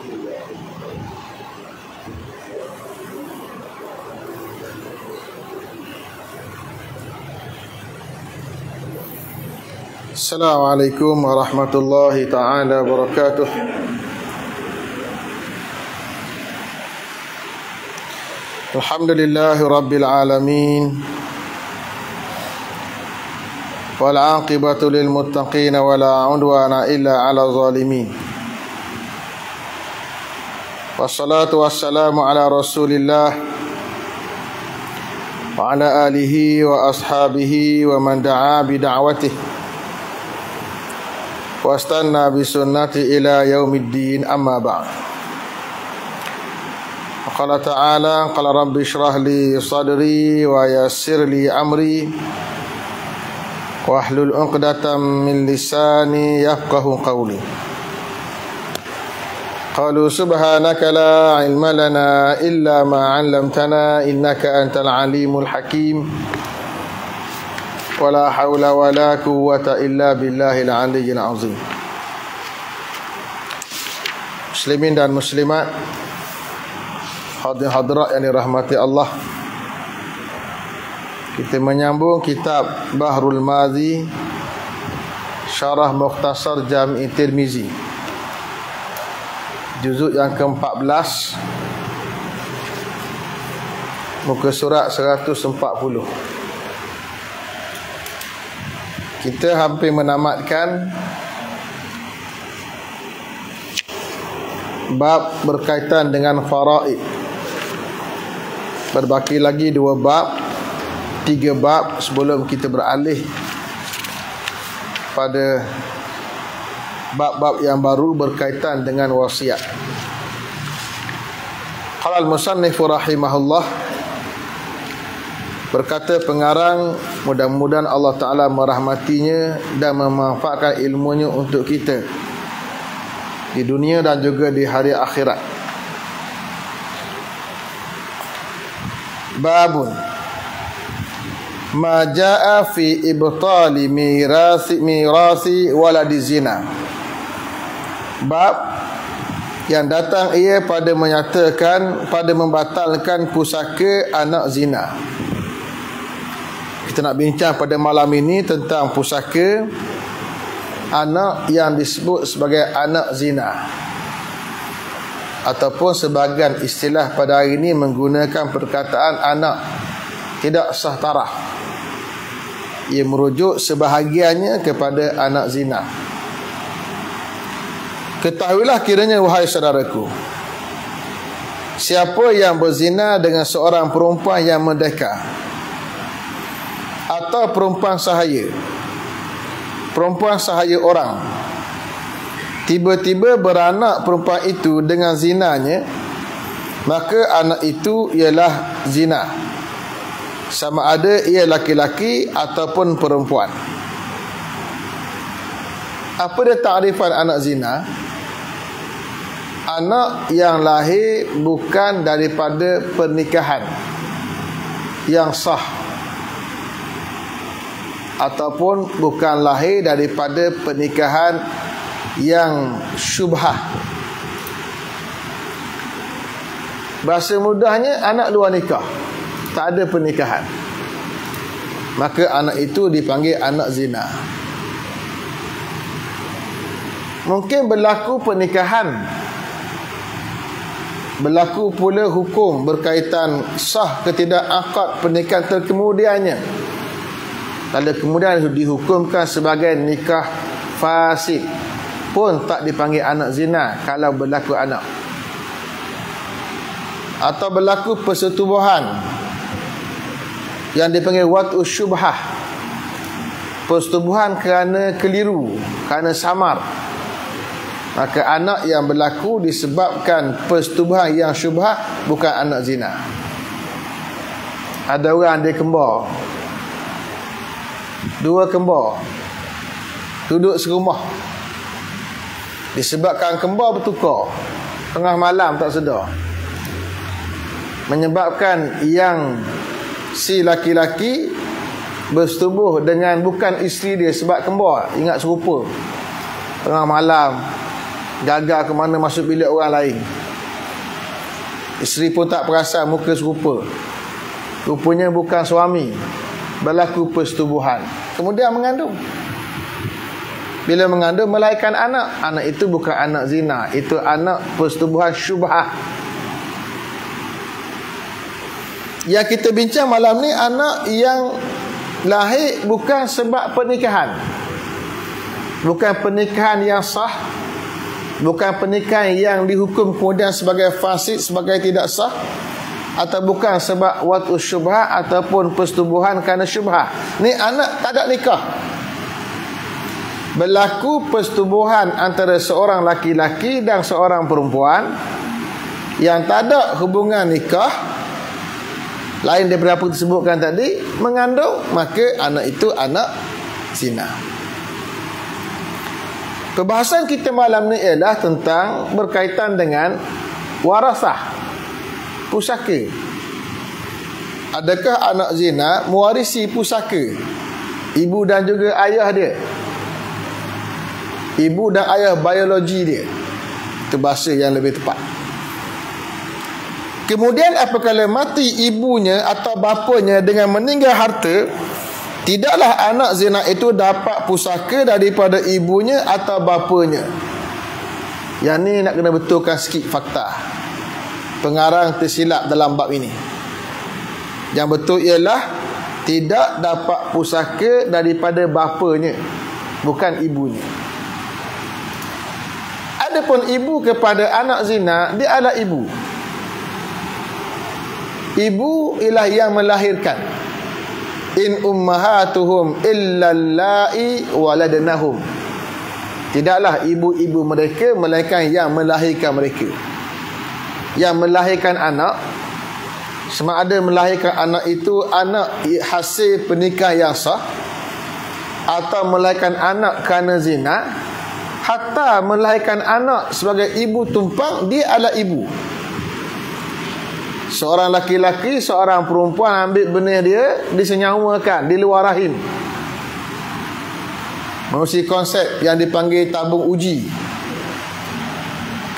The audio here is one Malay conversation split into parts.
Assalamualaikum warahmatullahi ta'ala wabarakatuh. Alhamdulillahi rabbil alamin, wal aqibatu lil muttaqin wala udwana illa ala zalimin. Wassalatu wassalamu ala rasulillah wa ala alihi wa ashabihi wa man da'a bi da'watihi wastanna bi sunnati ila yaumiddin, amma ba'd. Qala ta'ala, qala rabbi shrah li sadri wa yassir li amri wahlul 'uqdatam min lisani yafqahu qawli. Qalu subhanaka la ilma lana illa ma 'allamtana innaka antal alimul hakim. Wala hawla wala quwwata illa billahil aliyyil azim. Muslimin dan muslimat, hadirin hadirat yang dirahmati Allah, kita menyambung kitab Bahrul Madhi, Syarah Mukhtasar Jami' Tirmizi, juzuk yang ke-14, muka surat 140. Kita hampir menamatkan bab berkaitan dengan faraid. Berbaki lagi 2 bab, 3 bab sebelum kita beralih pada bab-bab yang baru berkaitan dengan wasiat. Qala al-musannif rahimahullah, berkata pengarang, mudah-mudahan Allah Ta'ala merahmatinya dan memanfaatkan ilmunya untuk kita di dunia dan juga di hari akhirat. Babun ma jaa fi ibtali mirasi waladi zina. Bab yang datang ia pada menyatakan, pada membatalkan pusaka anak zina. Kita nak bincang pada malam ini tentang pusaka anak yang disebut sebagai anak zina, ataupun sebahagian istilah pada hari ini menggunakan perkataan anak tidak sah tarah. Ia merujuk sebahagiannya kepada anak zina. Ketahuilah kiranya, wahai saudaraku, siapa yang berzina dengan seorang perempuan yang merdeka atau perempuan sahaya orang, tiba-tiba beranak perempuan itu dengan zinanya, maka anak itu ialah zina, sama ada ia laki-laki ataupun perempuan. Apa dia takrifan anak zina? Anak yang lahir bukan daripada pernikahan yang sah, ataupun bukan lahir daripada pernikahan yang syubhah. Bahasa mudahnya, anak luar nikah, tak ada pernikahan, maka anak itu dipanggil anak zina. Mungkin berlaku pernikahan, berlaku pula hukum berkaitan sah ke tidak akad pernikahan terkemudiannya, lalu kemudian dihukumkan sebagai nikah fasid, pun tak dipanggil anak zina kalau berlaku anak. Atau berlaku persetubuhan yang dipanggil wat'u syubhah, persetubuhan kerana keliru, kerana samar, maka anak yang berlaku disebabkan persetubuhan yang syubhah bukan anak zina. Ada orang dia kembar, 2 kembar duduk serumah, disebabkan kembar bertukar tengah malam tak sedar, menyebabkan yang si laki-laki bersetubuh dengan bukan isteri dia sebab kembar, ingat serupa, tengah malam gagal ke mana masuk bilik orang lain. Isteri pun tak perasan muka serupa. Rupanya bukan suami, berlaku persetubuhan. Kemudian mengandung. Bila mengandung melahirkan anak, anak itu bukan anak zina, itu anak persetubuhan syubhah. Yang kita bincang malam ni anak yang lahir bukan sebab pernikahan. Bukan pernikahan yang sah, bukan pernikahan yang dihukum kemudian sebagai fasid, sebagai tidak sah, atau bukan sebab watu syubhah ataupun persetubuhan kerana syubhah. Ni anak tak ada nikah. Berlaku persetubuhan antara seorang laki-laki dan seorang perempuan yang tak ada hubungan nikah, lain daripada apa disebutkan tadi, mengandung, maka anak itu anak zina. Perbahasan kita malam ni ialah tentang berkaitan dengan warasah, pusaka. Adakah anak zina mewarisi pusaka ibu dan juga ayah dia? Ibu dan ayah biologi dia. Itu bahasa yang lebih tepat. Kemudian apabila mati ibunya atau bapanya dengan meninggal harta, tidaklah anak zina itu dapat pusaka daripada ibunya atau bapanya. Yang ni nak kena betulkan sikit fakta. Pengarang tersilap dalam bab ini. Yang betul ialah tidak dapat pusaka daripada bapanya, bukan ibunya. Adapun ibu kepada anak zina, dia adalah ibu. Ibu ialah yang melahirkan. In ummahatuhum illa allai waladnahum. Tidaklah ibu-ibu mereka melainkan yang melahirkan mereka. Yang melahirkan anak, sama ada melahirkan anak itu anak hasil pernikahan yang sah, atau melahirkan anak kerana zina, hatta melahirkan anak sebagai ibu tumpang, dia adalah ibu. Seorang laki-laki, seorang perempuan ambil benih dia, disenyawakan di luar rahim. Melalui konsep yang dipanggil tabung uji.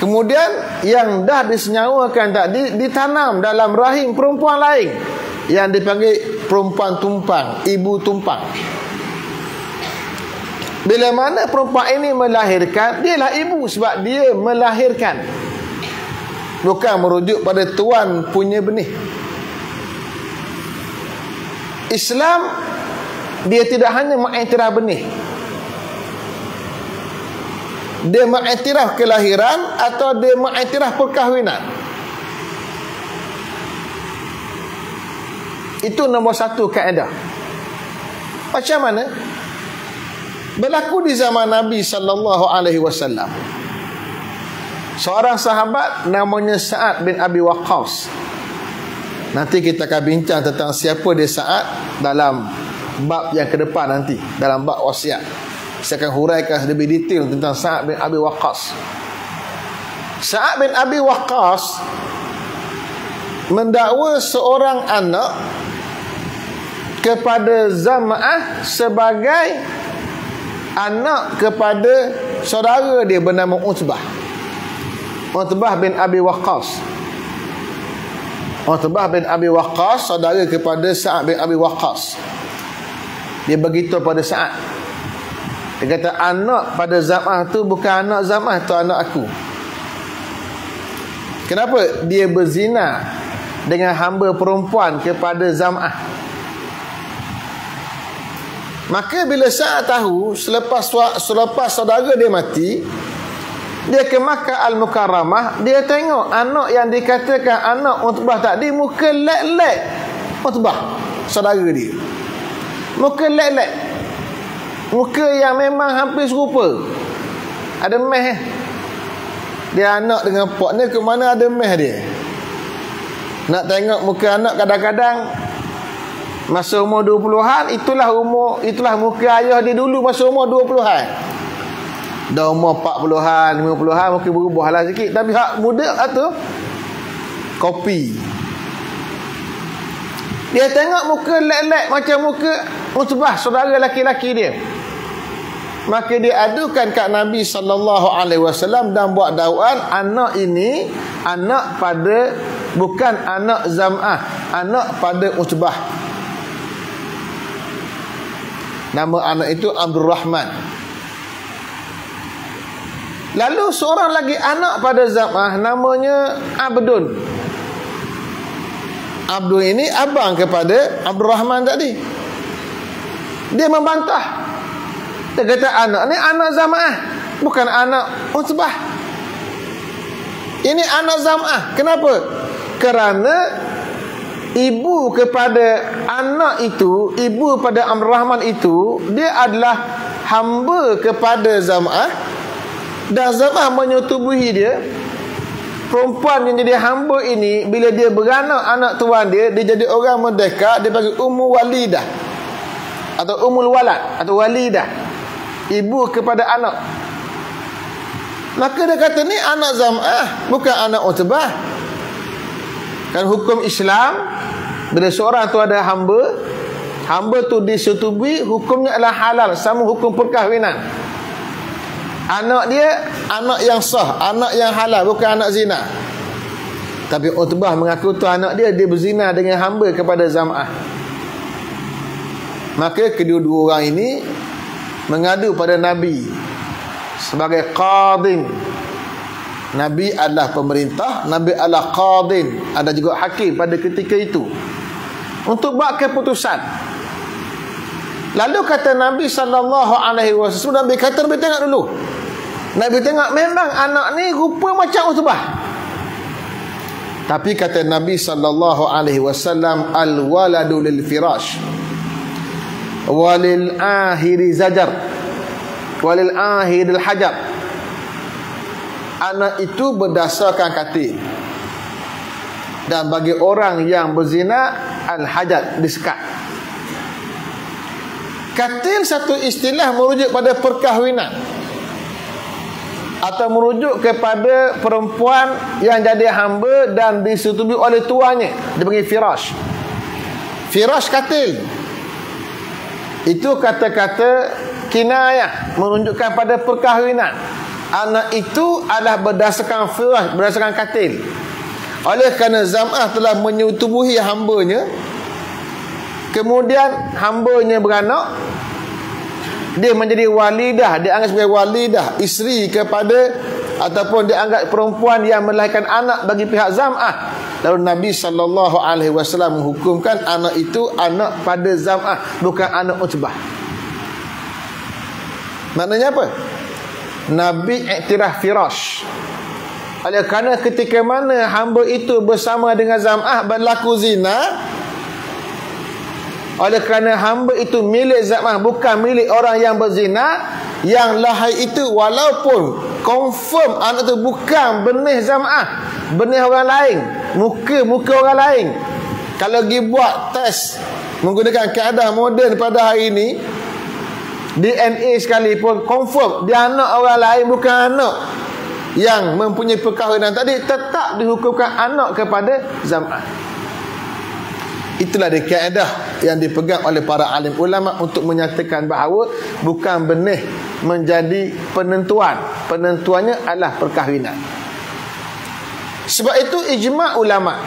Kemudian yang dah disenyawakan tadi ditanam dalam rahim perempuan lain yang dipanggil perempuan tumpang, ibu tumpang. Bila mana perempuan ini melahirkan, dialah ibu sebab dia melahirkan. Bukan merujuk pada tuan punya benih. Islam, dia tidak hanya mengiktiraf benih. Dia mengiktiraf kelahiran atau dia mengiktiraf perkahwinan. Itu nombor satu kaedah. Macam mana? Berlaku di zaman Nabi SAW. Seorang sahabat namanya Sa'ad bin Abi Waqqas. Nanti kita akan bincang tentang siapa dia Sa'ad dalam bab yang ke depan nanti, dalam bab wasiat. Saya akan huraikan lebih detail tentang Sa'ad bin Abi Waqqas. Sa'ad bin Abi Waqqas mendakwa seorang anak kepada Zam'ah sebagai anak kepada saudara dia bernama Utbah. Utbah bin Abi Waqqas. Utbah bin Abi Waqqas saudara kepada Sa'ad bin Abi Waqqas. Dia beritahu pada Sa'ad, dia kata anak pada Zam'ah tu bukan anak Zam'ah, tu anak aku. Kenapa? Dia berzina dengan hamba perempuan kepada Zam'ah. Maka bila Sa'ad tahu, selepas saudara dia mati, dia ke Makkah Al-Mukarramah, dia tengok anak yang dikatakan anak Utbah tadi, muka lek-lek Utbah, saudara dia. Muka lek-lek, muka yang memang hampir serupa. Ada meh. Dia anak dengan pak ni, ke mana ada meh dia. Nak tengok muka anak kadang-kadang masa umur 20-an, itulah muka ayah dia dulu masa umur 20-an. Dah umur 40-an, 50-an mungkin berubah lah sikit, tapi hak muda tu kopi. Dia tengok muka lek-lek macam muka Utbah, saudara laki-laki dia. Maka dia adukan kat Nabi SAW dan buat dakwaan, anak ini anak pada, bukan anak Zam'ah, anak pada Utbah. Nama anak itu Abdul Rahman. Lalu seorang lagi anak pada Zam'ah, namanya Abdun. Abdul ini abang kepada Abdul Rahman tadi. Dia membantah. Dia kata anak ni anak Zam'ah, bukan anak Utbah. Ini anak Zam'ah. Kenapa? Kerana ibu kepada anak itu, ibu pada Abdul Rahman itu, dia adalah hamba kepada Zam'ah, dan Zam'ah menyetubuhi dia. Perempuan yang jadi hamba ini, bila dia beranak anak tuan dia, dia jadi orang merdeka, dia panggil Ummu Walidah atau Ummul Walad atau Walidah, ibu kepada anak. Maka dia kata ni anak Zam'ah, bukan anak Utbah. Kan hukum Islam, bila seorang tu ada hamba, hamba tu disetubui, hukumnya adalah halal, sama hukum perkahwinan. Anak dia anak yang sah, anak yang halal, bukan anak zina. Tapi Utbah mengaku tu anak dia, dia berzina dengan hamba kepada Zam'ah. Maka kedua-dua orang ini mengadu pada Nabi sebagai qadin. Nabi adalah pemerintah, Nabi adalah qadin, ada juga hakim pada ketika itu, untuk buat keputusan. Lalu kata Nabi SAW, Nabi kata, Nabi tengok dulu. Nabi tengok, memang anak ni rupa macam Utbah. Tapi kata Nabi SAW, al-waladu lil firash walil ahiri zajar walil ahiril hajar. Anak itu berdasarkan katil, dan bagi orang yang berzina, al-hajar, disekat. Katil satu istilah merujuk pada perkahwinan, atau merujuk kepada perempuan yang jadi hamba dan disetubui oleh tuannya, dia panggil firash. Firash katil. Itu kata-kata kinayah, menunjukkan pada perkahwinan. Anak itu adalah berdasarkan firash, berdasarkan katil. Oleh kerana Zam'ah telah menyetubuhi hambanya, kemudian hambanya beranak, dia menjadi walidah, dianggap sebagai walidah, isteri kepada, ataupun dianggap perempuan yang melahirkan anak bagi pihak Zam'ah. Lalu Nabi SAW menghukumkan anak itu anak pada Zam'ah, bukan anak Utbah. Maknanya apa? Nabi iktiraf firash. Oleh kerana ketika mana hamba itu bersama dengan Zam'ah berlaku zina, oleh kerana hamba itu milik Zam'ah, bukan milik orang yang berzina, yang lahir itu walaupun confirm anak itu bukan benih Zam'ah, benih orang lain, muka orang lain. Kalau pergi buat test menggunakan keadaan moden pada hari ini, DNA sekalipun confirm dia anak orang lain, bukan anak yang mempunyai perkahwinan tadi, tetap dihukumkan anak kepada Zam'ah. Itulah dia kaedah yang dipegang oleh para alim ulama untuk menyatakan bahawa bukan benih menjadi penentuan. Penentuannya adalah perkahwinan. Sebab itu ijma' ulama,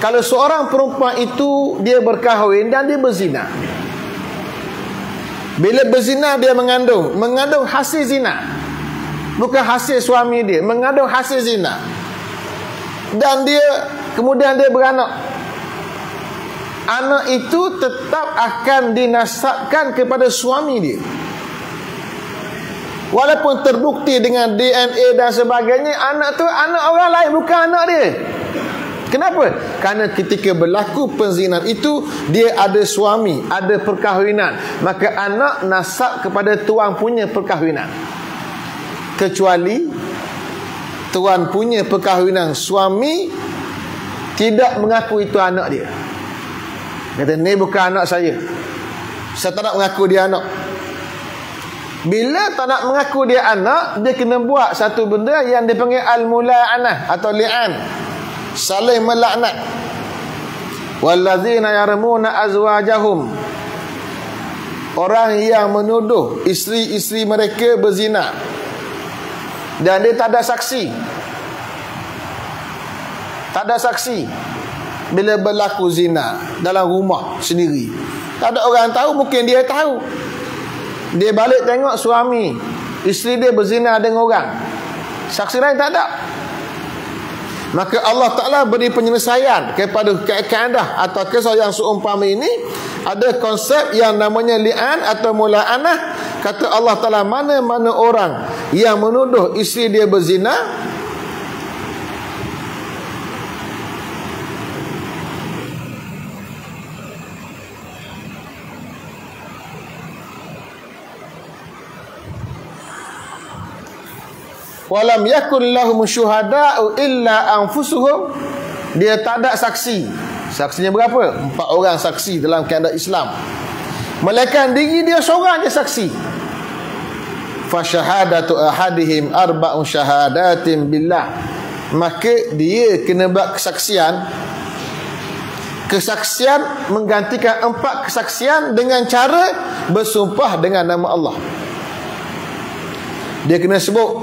kalau seorang perempuan itu dia berkahwin dan dia berzina, bila berzina dia mengandung hasil zina, bukan hasil suami dia, mengandung hasil zina, dan dia kemudian dia beranak, anak itu tetap akan dinasabkan kepada suami dia. Walaupun terbukti dengan DNA dan sebagainya, anak tu anak orang lain, bukan anak dia. Kenapa? Karena ketika berlaku perzinahan itu, dia ada suami, ada perkahwinan, maka anak nasab kepada tuan punya perkahwinan. Kecuali tuan punya perkahwinan, suami tidak mengaku itu anak dia. Kata, ni bukan anak saya tak nak mengaku dia anak. Bila tak nak mengaku dia anak, dia kena buat satu benda yang dipanggil al-mula'anah atau li'an, saling melaknat. Wallazina yarmuna azwajahum orang yang menuduh isteri-isteri mereka berzina dan dia tak ada saksi. Tak ada saksi bila berlaku zina dalam rumah sendiri. Tak ada orang tahu, mungkin dia tahu. Dia balik tengok suami isteri dia berzina dengan orang. Saksi lain tak ada. Maka Allah Ta'ala beri penyelesaian kepada kaedah atau kisah yang seumpama ini. Ada konsep yang namanya li'an atau mula'anah. Kata Allah Ta'ala, mana-mana orang yang menuduh isteri dia berzina, walam yakun lahum syuhada'u illa anfusuhum, dia tak ada saksi. Saksinya berapa? 4 orang saksi dalam kaedah Islam. Melainkan diri dia seorang je saksi. Fa syahadatu ahadihim arba'u syahadatin billah, maka dia kena buat kesaksian. Kesaksian menggantikan 4 kesaksian dengan cara bersumpah dengan nama Allah. Dia kena sebut,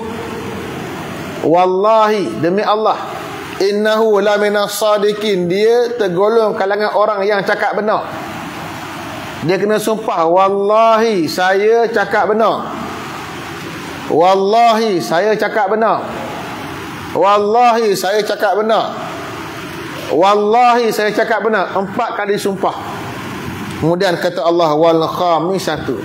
wallahi, demi Allah, innahu la minas sadiqin, dia tergolong kalangan orang yang cakap benar. Dia kena sumpah, wallahi saya cakap benar, wallahi saya cakap benar, wallahi saya cakap benar, wallahi saya cakap benar. 4 kali sumpah. Kemudian kata Allah, wal khamisatu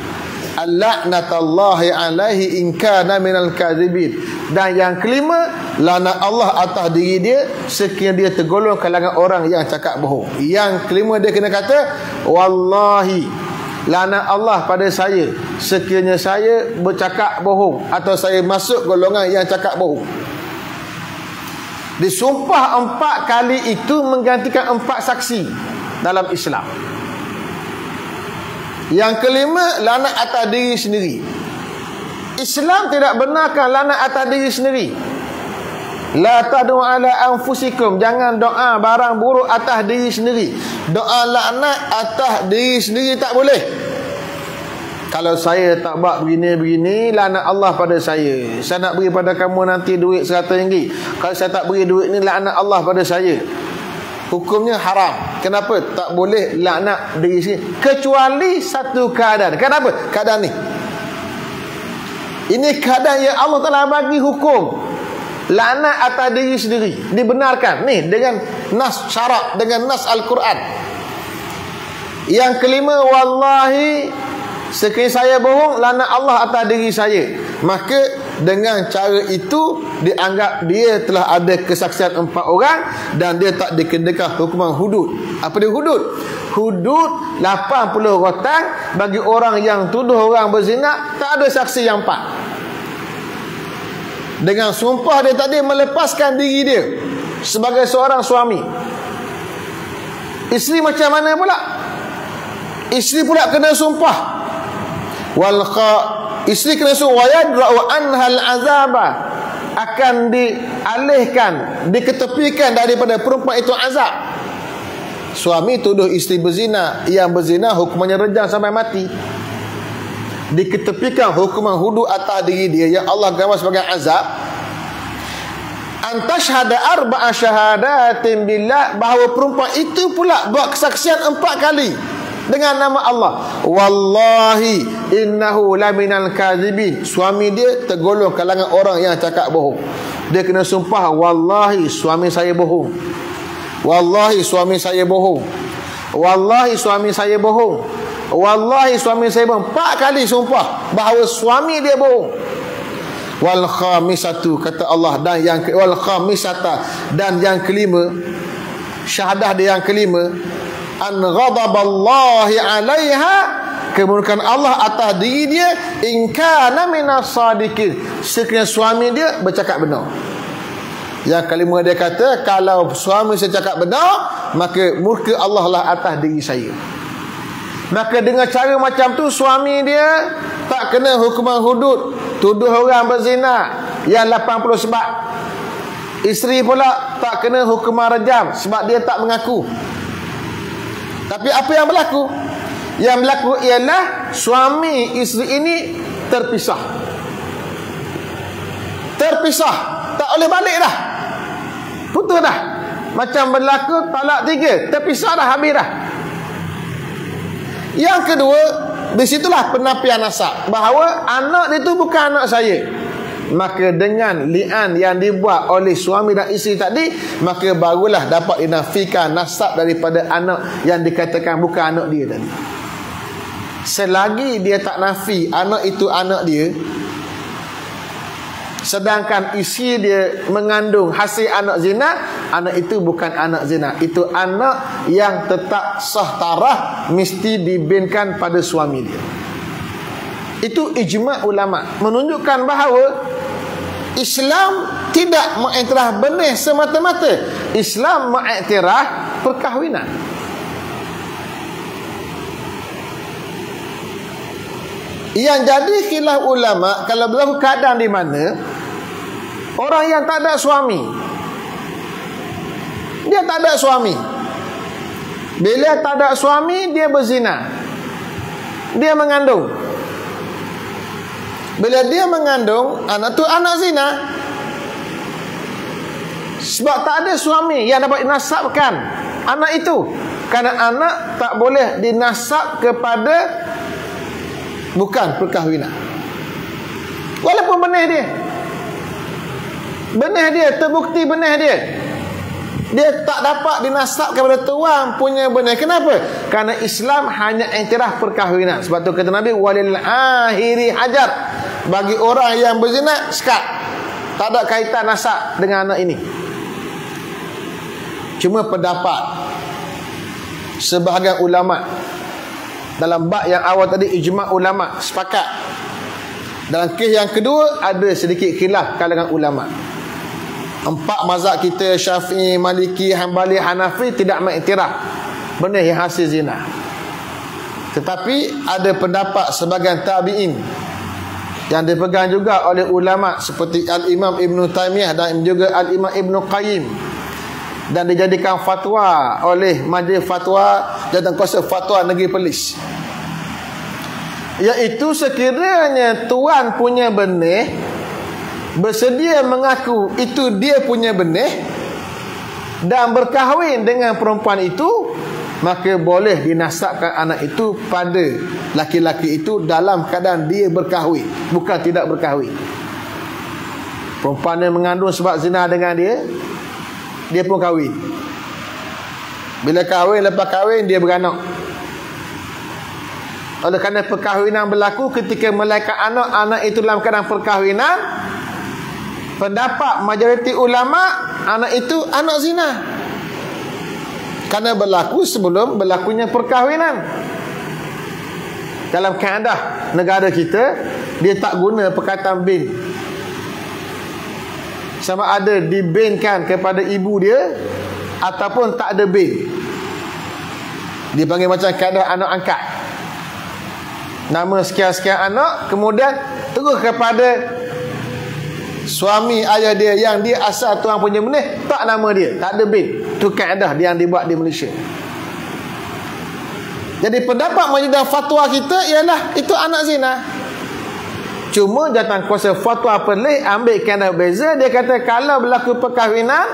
al-la'natullahi alaihi in kana minal kadzibin, dan yang kelima, laknat Allah atas diri dia sekiranya dia tergolong kalangan orang yang cakap bohong. Yang kelima dia kena kata, wallahi, laknat Allah pada saya sekiranya saya bercakap bohong atau saya masuk golongan yang cakap bohong. Disumpah 4 kali itu menggantikan 4 saksi dalam Islam. Yang kelima, laknat atas diri sendiri. Islam tidak benarkan laknat atas diri sendiri. La tad'u ala anfusikum, jangan doa barang buruk atas diri sendiri. Doa laknat atas diri sendiri tak boleh. Kalau saya tak buat begini-begini, laknat Allah pada saya. Saya nak beri pada kamu nanti duit RM100. Kalau saya tak beri duit ni, laknat Allah pada saya. Hukumnya haram. Kenapa? Tak boleh laknat diri sendiri, kecuali satu keadaan. Kenapa? Keadaan ni, ini keadaan yang Allah Ta'ala bagi hukum laknat atas diri sendiri, dibenarkan ni dengan nas syarak, dengan nas Al-Quran. Yang kelima, wallahi sekiranya saya bohong, laknat Allah atas diri saya. Maka dengan cara itu dianggap dia telah ada kesaksian 4 orang dan dia tak dikenakan hukuman hudud. Apa dia hudud? Hudud 80 rotang bagi orang yang tuduh orang berzina, tak ada saksi yang 4. Dengan sumpah dia tadi melepaskan diri dia sebagai seorang suami. Isteri macam mana pula? Isteri pula kena sumpah. Isteri kena sumpah, wayadra'u anhal azaba, akan dialihkan, diketepikan daripada perempuan itu azab. Suami tuduh isteri berzina, yang berzina hukumannya rejam sampai mati. Diketepikan hukuman hudud atas diri dia yang Allah gambar sebagai azab. Antashhada arba'a syahadatin billah, bahawa perempuan itu pula buat kesaksian 4 kali dengan nama Allah. Wallahi innahu laminal kadzibin, suami dia tergolong kalangan orang yang cakap bohong. Dia kena sumpah, wallahi suami saya bohong, wallahi suami saya bohong, wallahi suami saya bohong, wallahi suami saya bohong. 4 kali sumpah bahawa suami dia bohong. Wal khamisatu, kata Allah, dan yang wal khamisata, dan yang kelima, syahadah dia yang kelima, an ghadaballahi 'alaiha, kemurkaan Allah atas diri dia, in kana minas sadiqin, sekiranya suami dia bercakap benar. Yang kelima dia kata, kalau suami saya cakap benar, maka murka Allah lah atas diri saya. Maka dengan cara macam tu, suami dia tak kena hukuman hudud, tuduh orang berzina yang 80 sebab. Isteri pula tak kena hukuman rejam sebab dia tak mengaku. Tapi apa yang berlaku? Yang berlaku ialah suami isteri ini terpisah. Terpisah, tak boleh balik dah. Putus dah. Macam berlaku talak 3, terpisah dah, habis dah. Yang kedua, di situlah penafian nasab, bahawa anak dia tu bukan anak saya. Maka dengan li'an yang dibuat oleh suami dan isteri tadi, maka barulah dapat dinafikan nasab daripada anak yang dikatakan bukan anak dia tadi. Selagi dia tak nafi anak itu anak dia, sedangkan isteri dia mengandung hasil anak zina, anak itu bukan anak zina. Itu anak yang tetap sah tarah, mesti dibinkan pada suami dia. Itu ijma' ulama', menunjukkan bahawa Islam tidak mengiktiraf benih semata-mata. Islam mengiktiraf perkahwinan. Yang jadi khilaf ulama, kalau berlaku keadaan di mana orang yang tak ada suami, dia tak ada suami, bila tak ada suami dia berzina, dia mengandung. Bila dia mengandung, anak tu anak zina. Sebab tak ada suami yang dapat dinasabkan anak itu. Kerana anak tak boleh dinasab kepada bukan perkahwinan. Walaupun benih dia terbukti benih dia, dia tak dapat dinasab kepada tuan punya benih. Kenapa? Kerana Islam hanya iktiraf perkahwinan. Sebab tu kata Nabi, walil ahiri hajar, bagi orang yang berzina sekat, tak ada kaitan nasab dengan anak ini. Cuma pendapat sebahagian ulama dalam bab yang awal tadi, ijma' ulama sepakat. Dalam kes yang kedua ada sedikit khilaf kalangan ulama. 4 mazhab kita, Syafi'i, Maliki, Hanbali, Hanafi, tidak mengiktiraf benih yang hasil zina. Tetapi ada pendapat sebagian tabi'in yang dipegang juga oleh ulama seperti Al-Imam Ibn Taymiyah dan juga Al-Imam Ibn Qayyim, dan dijadikan fatwa oleh Majlis Fatwa Jawatankuasa Fatwa Negeri Perlis, iaitu sekiranya tuan punya benih bersedia mengaku itu dia punya benih dan berkahwin dengan perempuan itu, maka boleh dinasabkan anak itu pada laki-laki itu dalam keadaan dia berkahwin, bukan tidak berkahwin. Perempuan yang mengandung sebab zina dengan dia, dia pun kahwin. Bila kahwin, lepas kahwin dia beranak. Oleh kerana perkahwinan berlaku ketika melahirkan anak, anak itu dalam keadaan perkahwinan, pendapat majoriti ulama, anak itu anak zina. Kerana berlaku sebelum berlakunya perkahwinan. Dalam kaedah negara kita, dia tak guna perkataan bin. Sama ada dibinkan kepada ibu dia ataupun tak ada bin. Dia panggil macam kaedah anak angkat. Nama sekian-sekian anak, kemudian terus kepada suami ayah dia yang dia asal tuan punya benih, tak nama dia, tak ada bin. Itu kaedah yang dibuat di Malaysia. Jadi pendapat majlis fatwa kita ialah itu anak zina. Cuma Jawatankuasa Fatwa Perlis ambil kaedah beza. Dia kata kalau berlaku perkahwinan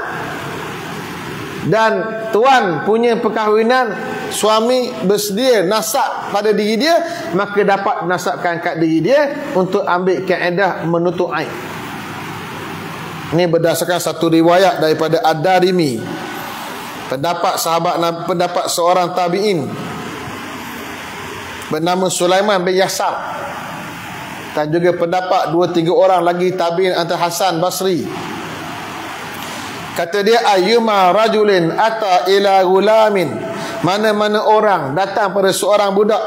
dan tuan punya perkahwinan, suami bersedia nasab pada diri dia, maka dapat nasabkan kat diri dia untuk ambil kaedah menutup aib. Ini berdasarkan satu riwayat daripada Ad-Darimi, pendapat sahabat, pendapat seorang tabi'in bernama Sulaiman bin Yasar, dan juga pendapat 2-3 orang lagi tabi'in antara Hasan Basri. Kata dia, ayyuma rajulin ata ila gulamin, mana-mana orang datang pada seorang budak,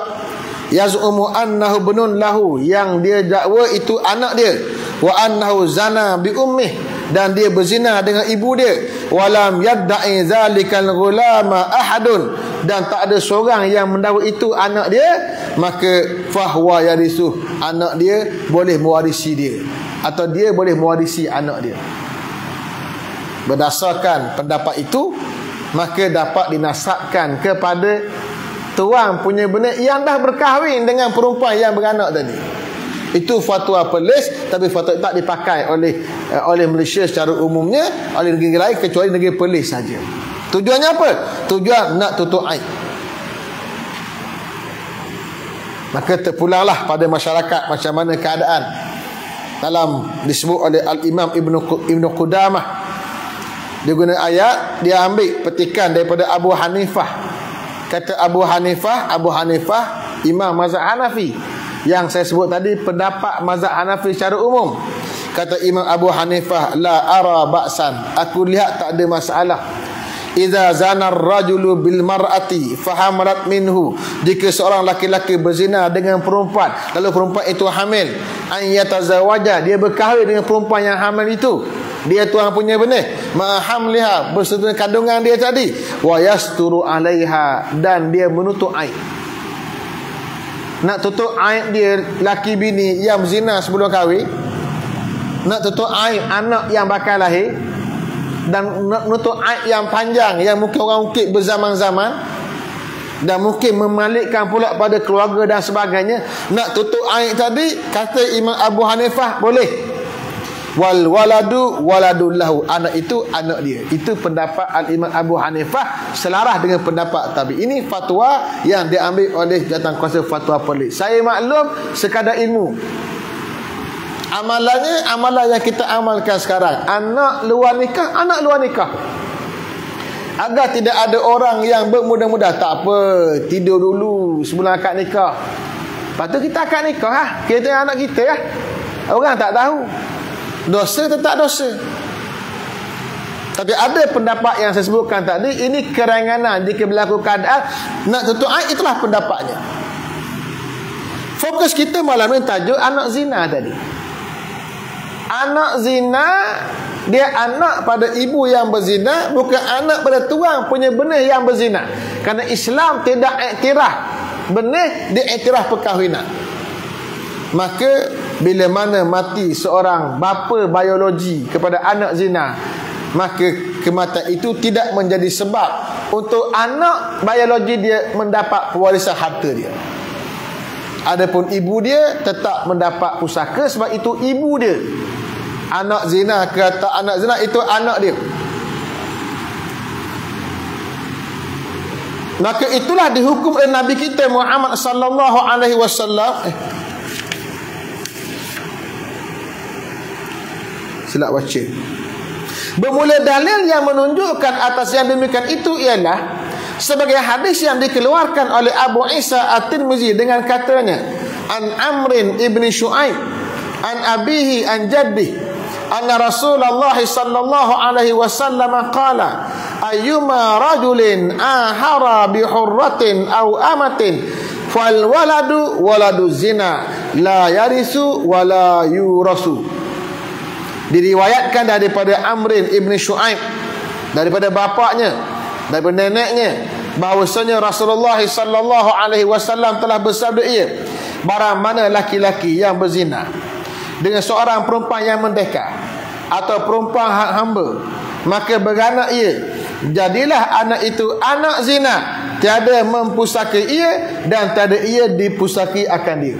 yaz'umu annahu bunun lahu, yang dia dakwa itu anak dia, wa annahu zana bi ummih, dan dia berzina dengan ibu dia, walam yadda'i zalikal gulama ahadun, dan tak ada seorang yang mendakwa itu anak dia, maka fahuwa yarisuh, anak dia boleh mewarisi dia, atau dia boleh mewarisi anak dia. Berdasarkan pendapat itu, maka dapat dinasabkan kepada tuan punya benih yang dah berkahwin dengan perempuan yang beranak tadi. Itu fatwa Perlis, tapi fatwa tak dipakai oleh Malaysia secara umumnya, oleh negeri lain kecuali negeri Perlis saja. Tujuannya apa? Tujuan nak tutup aib. Maka terpulanglah pada masyarakat macam mana keadaan dalam disebut oleh Al-Imam Ibnu Qudamah. Dia guna ayat, dia ambil petikan daripada Abu Hanifah. Kata Abu Hanifah imam mazhab Hanafi, yang saya sebut tadi pendapat mazhab Hanafi secara umum. Kata Imam Abu Hanifah, la ara ba'san, aku lihat tak ada masalah. Iza zana ar-rajulu bil mar'ati fahamalat minhu, jika seorang laki-laki berzina dengan perempuan lalu perempuan itu hamil, an yatazawaja, dia berkahwin dengan perempuan yang hamil itu, dia tuan punya benih, ma hamliha, berserta kandungan dia tadi, wa yasturu alaiha, dan dia menutup aib. Nak tutup aib dia laki bini yang berzina sebelum kahwin, nak tutup aib anak yang bakal lahir, dan menutup aib yang panjang yang mungkin orang ukit berzaman-zaman, dan mungkin memalikkan pula pada keluarga dan sebagainya. Nak tutup aib tadi, kata Imam Abu Hanifah, boleh. Wal waladu waladul lahu, anak itu anak dia. Itu pendapat Al-Imam Abu Hanifah, selaras dengan pendapat tabi. Ini fatwa yang diambil oleh Jawatankuasa Fatwa Perlis. Saya maklum sekadar ilmu. Amalannya amalan yang kita amalkan sekarang, anak luar nikah. Agar tidak ada orang yang bermudah-mudah, tak apa, tidur dulu sebelum akad nikah, lepas tu kita akad nikah, kita anak kita ya. Orang tak tahu, dosa tetap dosa. Tapi ada pendapat yang saya sebutkan tadi, ini kerenganan jika berlaku keadaan nak tutup aib, itulah pendapatnya. Fokus kita malam ini tajuk anak zina tadi. Anak zina, dia anak pada ibu yang berzina, bukan anak pada tuan punya benih yang berzina. Kerana Islam tidak iktiraf benih, dia iktiraf perkahwinan. Maka bila mana mati seorang bapa biologi kepada anak zina, maka kematian itu tidak menjadi sebab untuk anak biologi dia mendapat pewarisan harta dia. Adapun ibu dia tetap mendapat pusaka, sebab itu ibu dia. Anak zina, kata anak zina itu anak dia. Maka itulah dihukum oleh Nabi kita Muhammad sallallahu alaihi wasallam. Silap baca. Bermula dalil yang menunjukkan atas yang demikian itu ialah sebagai hadis yang dikeluarkan oleh Abu Isa At-Tirmizi dengan katanya, an Amrin ibni Shu'aib an abihi an jaddi anna Rasulullah sallallahu alaihi wasallam qala ayyuma rajulin ahara bi hurratin aw amatin fal waladu waladu zina la yarisu wala yurasu. Diriwayatkan daripada Amrin ibni Shu'aib, daripada bapaknya, daripada neneknya, bahawasanya Rasulullah sallallahu alaihi wasallam telah bersabda, ia barang mana laki-laki yang berzina dengan seorang perempuan yang merdeka atau perempuan hamba, maka beranak ia, jadilah anak itu anak zina, tiada mempusakai ia dan tiada ia dipusaki akan dia.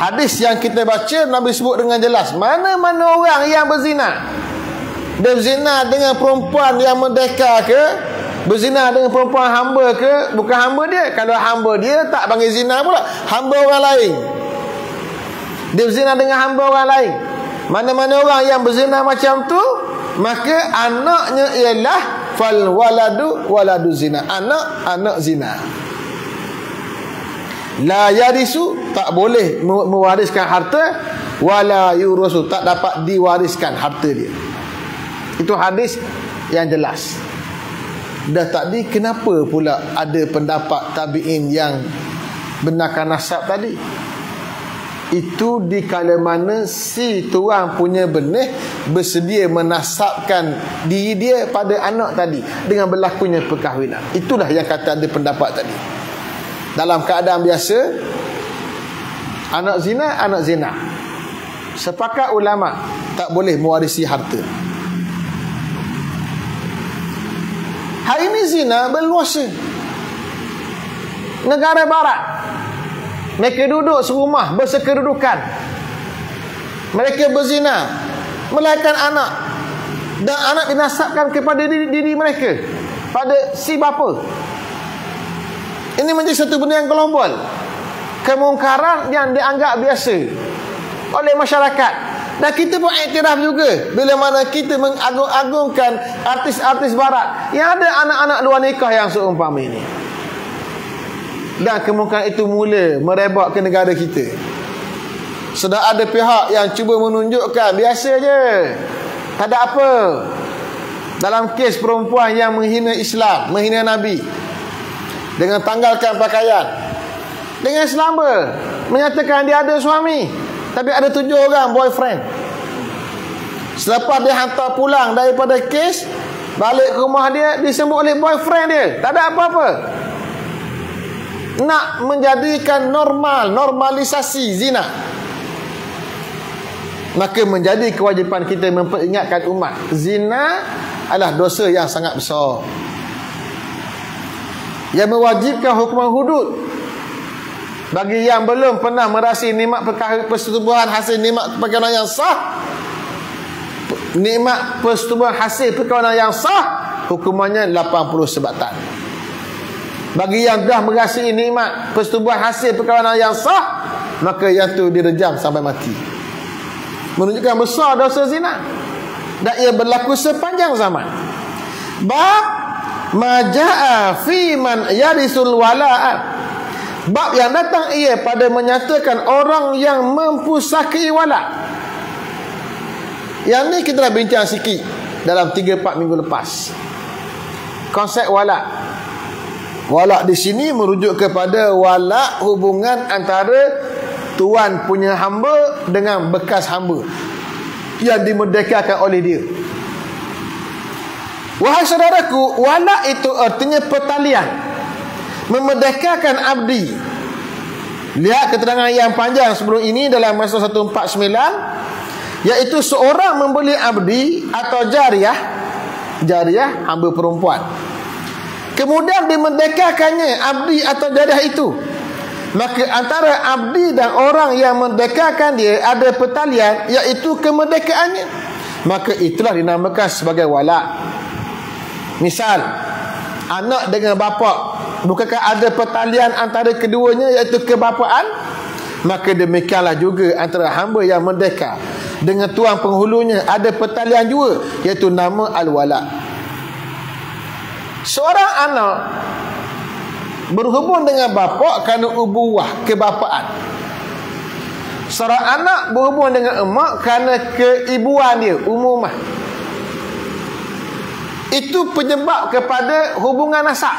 Hadis yang kita baca, Nabi sebut dengan jelas, mana-mana orang yang berzina, dia berzina dengan perempuan yang merdeka ke, berzina dengan perempuan hamba ke, bukan hamba dia. Kalau hamba dia tak panggil zina pula, hamba orang lain. Dia berzina dengan hamba orang lain. Mana-mana orang yang berzina macam tu, maka anaknya ialah fal waladu waladu zina, anak zina. La yarisu, tak boleh mewariskan harta, wala yurasu, tak dapat diwariskan harta dia. Itu hadis yang jelas. Dah tadi kenapa pula ada pendapat tabi'in yang benarkan nasab tadi? Itu dikala mana si tuan punya benih bersedia menasabkan diri dia pada anak tadi dengan berlakunya perkahwinan. Itulah yang kata ada pendapat tadi. Dalam keadaan biasa, anak zina, sepakat ulama tak boleh mewarisi harta. Hari ini zina berluasa. negara barat. Mereka duduk serumah bersekedudukan. Mereka berzina, melahirkan anak, dan anak dinasabkan kepada diri mereka, pada si bapa. Ini menjadi satu benda yang global, kemungkaran yang dianggap biasa oleh masyarakat. Dan kita pun iktiraf juga bila mana kita mengagung-agungkan artis-artis barat yang ada anak-anak luar nikah yang seumpama ini. Dan kemungkaran itu mula merebak ke negara kita. Sudah ada pihak yang cuba menunjukkan biasa je, tak ada apa. Dalam kes perempuan yang menghina Islam, menghina Nabi, dengan tanggalkan pakaian, dengan selamba menyatakan dia ada suami, tapi ada 7 orang boyfriend. Selepas dia hantar pulang daripada kes, balik ke rumah dia, disebut oleh boyfriend dia, tak ada apa-apa. Nak menjadikan normalisasi zina. Maka menjadi kewajipan kita memperingatkan umat, zina adalah dosa yang sangat besar, yang mewajibkan hukuman hudud bagi yang belum pernah merasai nikmat perkara persetubuhan hasil nikmat perkawinan yang sah. Nikmat persetubuhan hasil perkawinan yang sah, hukumannya 80 sebatan. Bagi yang dah merasai nikmat persetubuhan hasil perkawinan yang sah, maka yang tu direjam sampai mati. Menunjukkan besar dosa zina, dan ia berlaku sepanjang zaman. Bab majaa fi man yarisul wala'at. Bab yang datang ia pada menyatakan orang yang mempusaki wala'. Yang ni kita dah bincang sikit dalam 3-4 minggu lepas. Konsep wala'. Wala' di sini merujuk kepada wala' hubungan antara tuan punya hamba dengan bekas hamba yang dimerdekakan oleh dia. Wahai saudaraku, wala' itu artinya pertalian, memerdekakan abdi. Lihat keterangan yang panjang sebelum ini dalam Mazmur 149, iaitu seorang membeli abdi atau jariah hamba perempuan, kemudian dimerdekakannya abdi atau jariah itu. Maka antara abdi dan orang yang merdekakan dia ada pertalian, iaitu kemerdekaannya. Maka itulah dinamakan sebagai wala'. Misal, anak dengan bapa, bukankah ada pertalian antara keduanya, iaitu kebapaan? Maka demikianlah juga antara hamba yang merdeka dengan tuan penghulunya ada pertalian juga, iaitu nama al-wala'. Seorang anak berhubung dengan bapa kerana ubuwah, kebapaan. Seorang anak berhubung dengan emak kerana keibuan dia, umumah. Itu penyebab kepada hubungan nasab.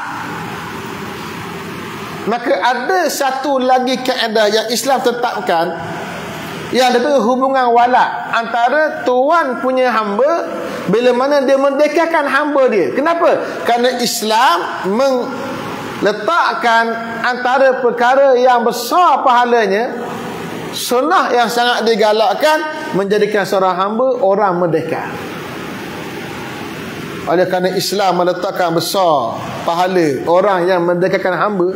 Maka ada satu lagi kaedah yang Islam tetapkan, yang ada hubungan wala' antara tuan punya hamba bila mana dia merdekakan hamba dia. Kenapa? Kerana Islam letakkan antara perkara yang besar pahalanya, sunnah yang sangat digalakkan, menjadikan seorang hamba orang merdeka. Oleh kerana Islam meletakkan besar pahala orang yang merdekakan hamba,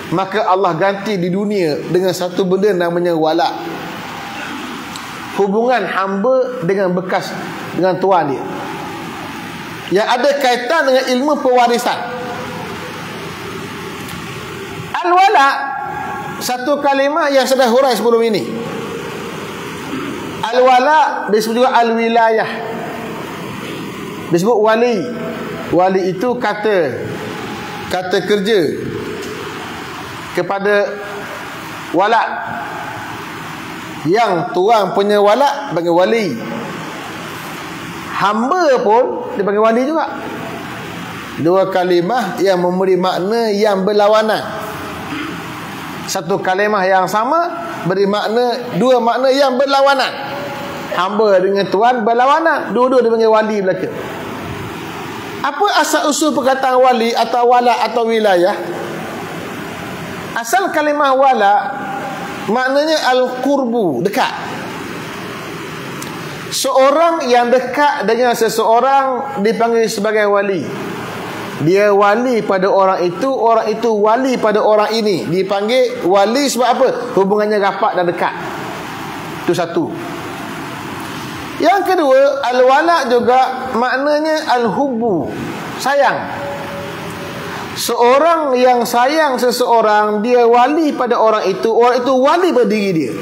maka Allah ganti di dunia dengan satu benda namanya wala'. Hubungan hamba dengan bekas, dengan tuan dia, yang ada kaitan dengan ilmu pewarisan. Al-wala', satu kalimah yang sudah hurai sebelum ini. Al-wala' disebut juga al-wilayah, disebut wali. Wali itu kata kerja kepada wala'. Yang tuan punya wala' panggil wali. Hamba pun dipanggil wali juga. Dua kalimah yang memberi makna yang berlawanan. Satu kalimah yang sama beri makna, dua makna yang berlawanan. Hamba dengan tuan berlawanan, dua-dua dipanggil wali belaka. Apa asal usul perkataan wali atau wala atau wilayah? Asal kalimah wala maknanya al-qurbu, dekat. Seorang yang dekat dengan seseorang dipanggil sebagai wali. Dia wali pada orang itu wali pada orang ini. Dipanggil wali sebab apa? Hubungannya rapat dan dekat. Itu satu. Yang kedua, al-wala juga maknanya al-hubbu, sayang. Seorang yang sayang seseorang, dia wali pada orang itu wali pada diri dia.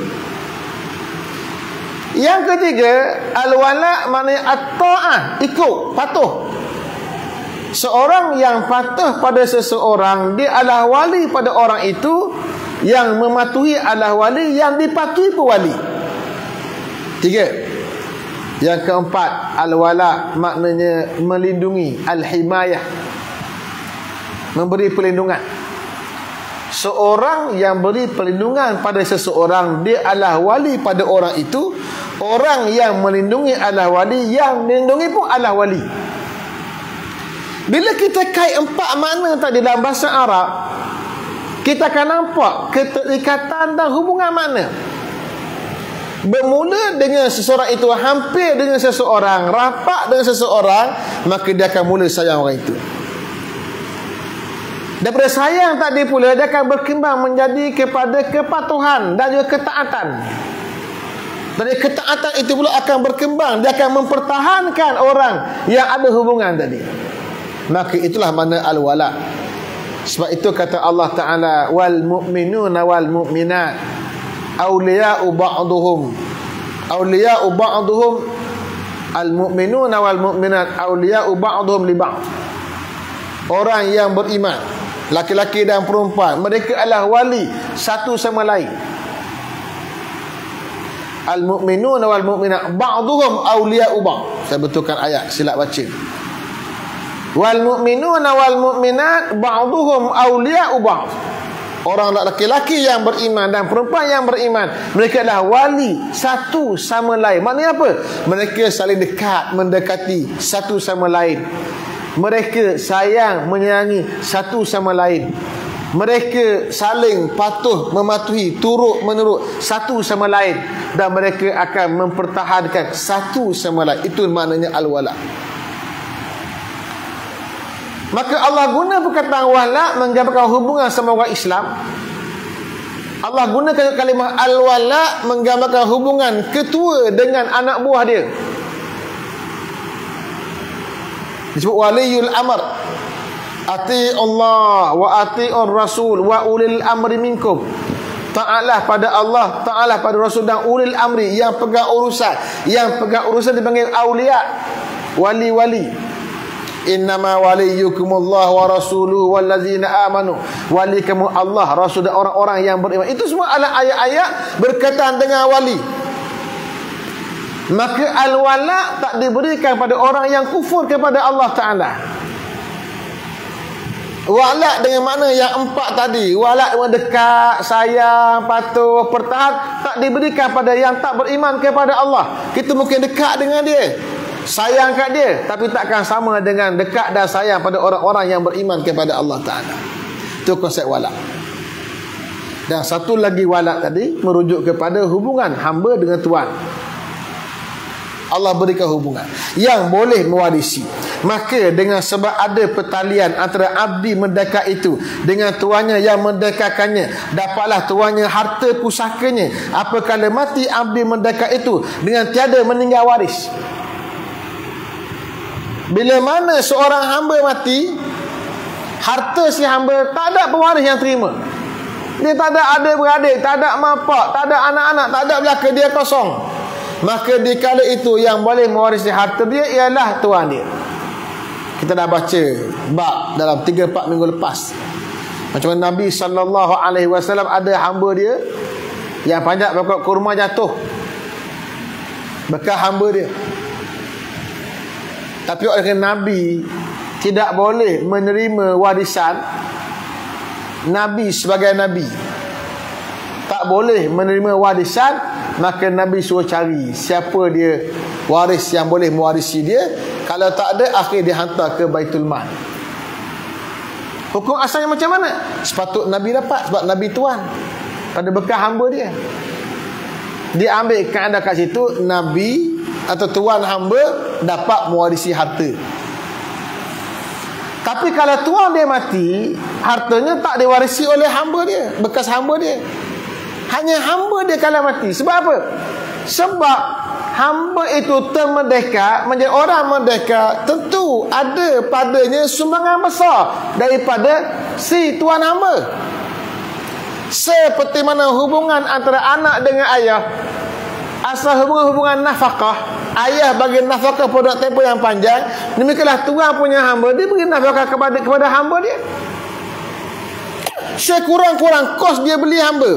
Yang ketiga, al-wala maknanya at-ta'ah, ikut, patuh. Seorang yang patuh pada seseorang, dia adalah wali pada orang itu. Yang mematuhi adalah wali, yang dipatuhi pun wali. Tiga. Yang keempat, al-wala maknanya melindungi, al-himayah, memberi perlindungan. Seorang yang beri perlindungan pada seseorang, dia adalah wali pada orang itu. Orang yang melindungi adalah wali, yang melindungi pun adalah wali. Bila kita kait empat makna tadi dalam bahasa Arab, kita akan nampak keterikatan dan hubungan makna. Bermula dengan seseorang itu hampir dengan seseorang, rapat dengan seseorang, maka dia akan mula sayang orang itu. Daripada sayang tadi pula, dia akan berkembang menjadi kepada kepatuhan dan juga ketaatan. Dari ketaatan itu pula akan berkembang, dia akan mempertahankan orang yang ada hubungan tadi. Maka itulah makna al-wala. Sebab itu kata Allah Ta'ala, wal mu'minuna wal mu'minat awliya'u ba'duhum al mu'minuna wal mu'minat awliya'u ba'duhum li ba'd. Orang yang beriman, laki-laki dan perempuan, mereka adalah wali satu sama lain. Al mu'minuna wal mu'minat ba'duhum awliya'u ba'd. Saya betulkan ayat, silap baca. Wal mu'minuna wal mu'minat ba'duhum awliya'u ba'd. Orang lelaki yang beriman dan perempuan yang beriman, mereka adalah wali satu sama lain. Maknanya apa? Mereka saling dekat, mendekati satu sama lain. Mereka sayang, menyayangi satu sama lain. Mereka saling patuh, mematuhi, turut menurut satu sama lain. Dan mereka akan mempertahankan satu sama lain. Itu maknanya al-wala. Maka Allah guna perkataan wala menggambarkan hubungan sama orang Islam. Allah gunakan kalimah al-wala menggambarkan hubungan ketua dengan anak buah dia. Disebut waliyul amr. Ati Allah wa ati'ur rasul wa ulil amri minkum. Ta'alah pada Allah, ta'alah pada Rasul dan ulil amri, yang pegang urusan. Yang pegang urusan dipanggil awliya, wali-wali. Innama waliyukumullah wa rasuluhu wallazina amanu. Wali kamu Allah, Rasul dan orang-orang yang beriman. Itu semua adalah ayat-ayat berkaitan dengan wali. Maka al-wala tak diberikan pada orang yang kufur kepada Allah Ta'ala. Wala dengan makna yang empat tadi, wala dengan dekat, sayang, patuh, pertahan, tak diberikan pada yang tak beriman kepada Allah. Kita mungkin dekat dengan dia, sayang kat dia, tapi takkan sama dengan dekat dan sayang pada orang-orang yang beriman kepada Allah Ta'ala. Itu konsep wala. Dan satu lagi wala tadi merujuk kepada hubungan hamba dengan Tuhan. Allah berikan hubungan yang boleh mewarisi. Maka dengan sebab ada pertalian antara abdi mendekat itu dengan tuannya yang mendekatkannya, dapatlah tuannya harta pusakanya apabila mati abdi mendekat itu dengan tiada meninggal waris. Bila mana seorang hamba mati, harta si hamba tak ada pewaris yang terima. Dia tak ada adik-beradik, tak ada mak pak, tak ada anak-anak, tak ada belaka, dia kosong. Maka di kala itu yang boleh mewarisi harta dia ialah tuan dia. Kita dah baca bab dalam 3-4 minggu lepas. Macam mana Nabi SAW ada hamba dia yang panjat pokok kurma jatuh, bekas hamba dia. Tapi oleh kerana Nabi tidak boleh menerima warisan, Nabi sebagai Nabi tak boleh menerima warisan, maka Nabi suruh cari siapa dia waris yang boleh mewarisi dia. Kalau tak ada, akhir dia hantar ke Baitul Mal. Hukum asalnya macam mana? Sepatut Nabi dapat, sebab Nabi tuan pada bekas hamba dia. Dia ambil keadaan kat situ, Nabi atau tuan hamba dapat mewarisi harta. Tapi kalau tuan dia mati, hartanya tak diwarisi oleh hamba dia, bekas hamba dia. Hanya hamba dia kalau mati. Sebab apa? Sebab hamba itu termerdeka, menjadi orang merdeka, tentu ada padanya sumbangan besar daripada si tuan hamba. Seperti mana hubungan antara anak dengan ayah, asal hubungan nafkah, ayah bagi nafkah pada tempoh yang panjang, demikianlah tuan punya hamba, dia beri nafkah kepada hamba dia. Sekurang-kurang kos dia beli hamba,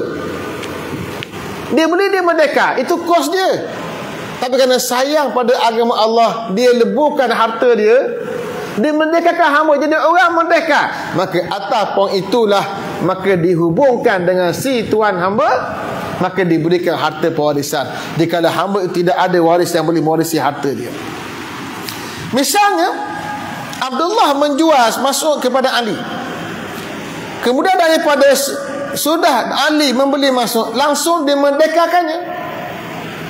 dia beli, dia merdeka, itu kos dia. Tapi kerana sayang pada agama Allah, dia leburkan harta dia, dia merdekakan hamba jadi orang merdeka. Maka atas pun itulah, maka dihubungkan dengan si tuan hamba, maka diberikan harta pewarisan. Dikala hamba tidak ada waris yang boleh mewarisi harta dia. Misalnya Abdullah menjual masuk kepada Ali, kemudian daripada sudah Ali membeli masuk, langsung dimerdekakannya.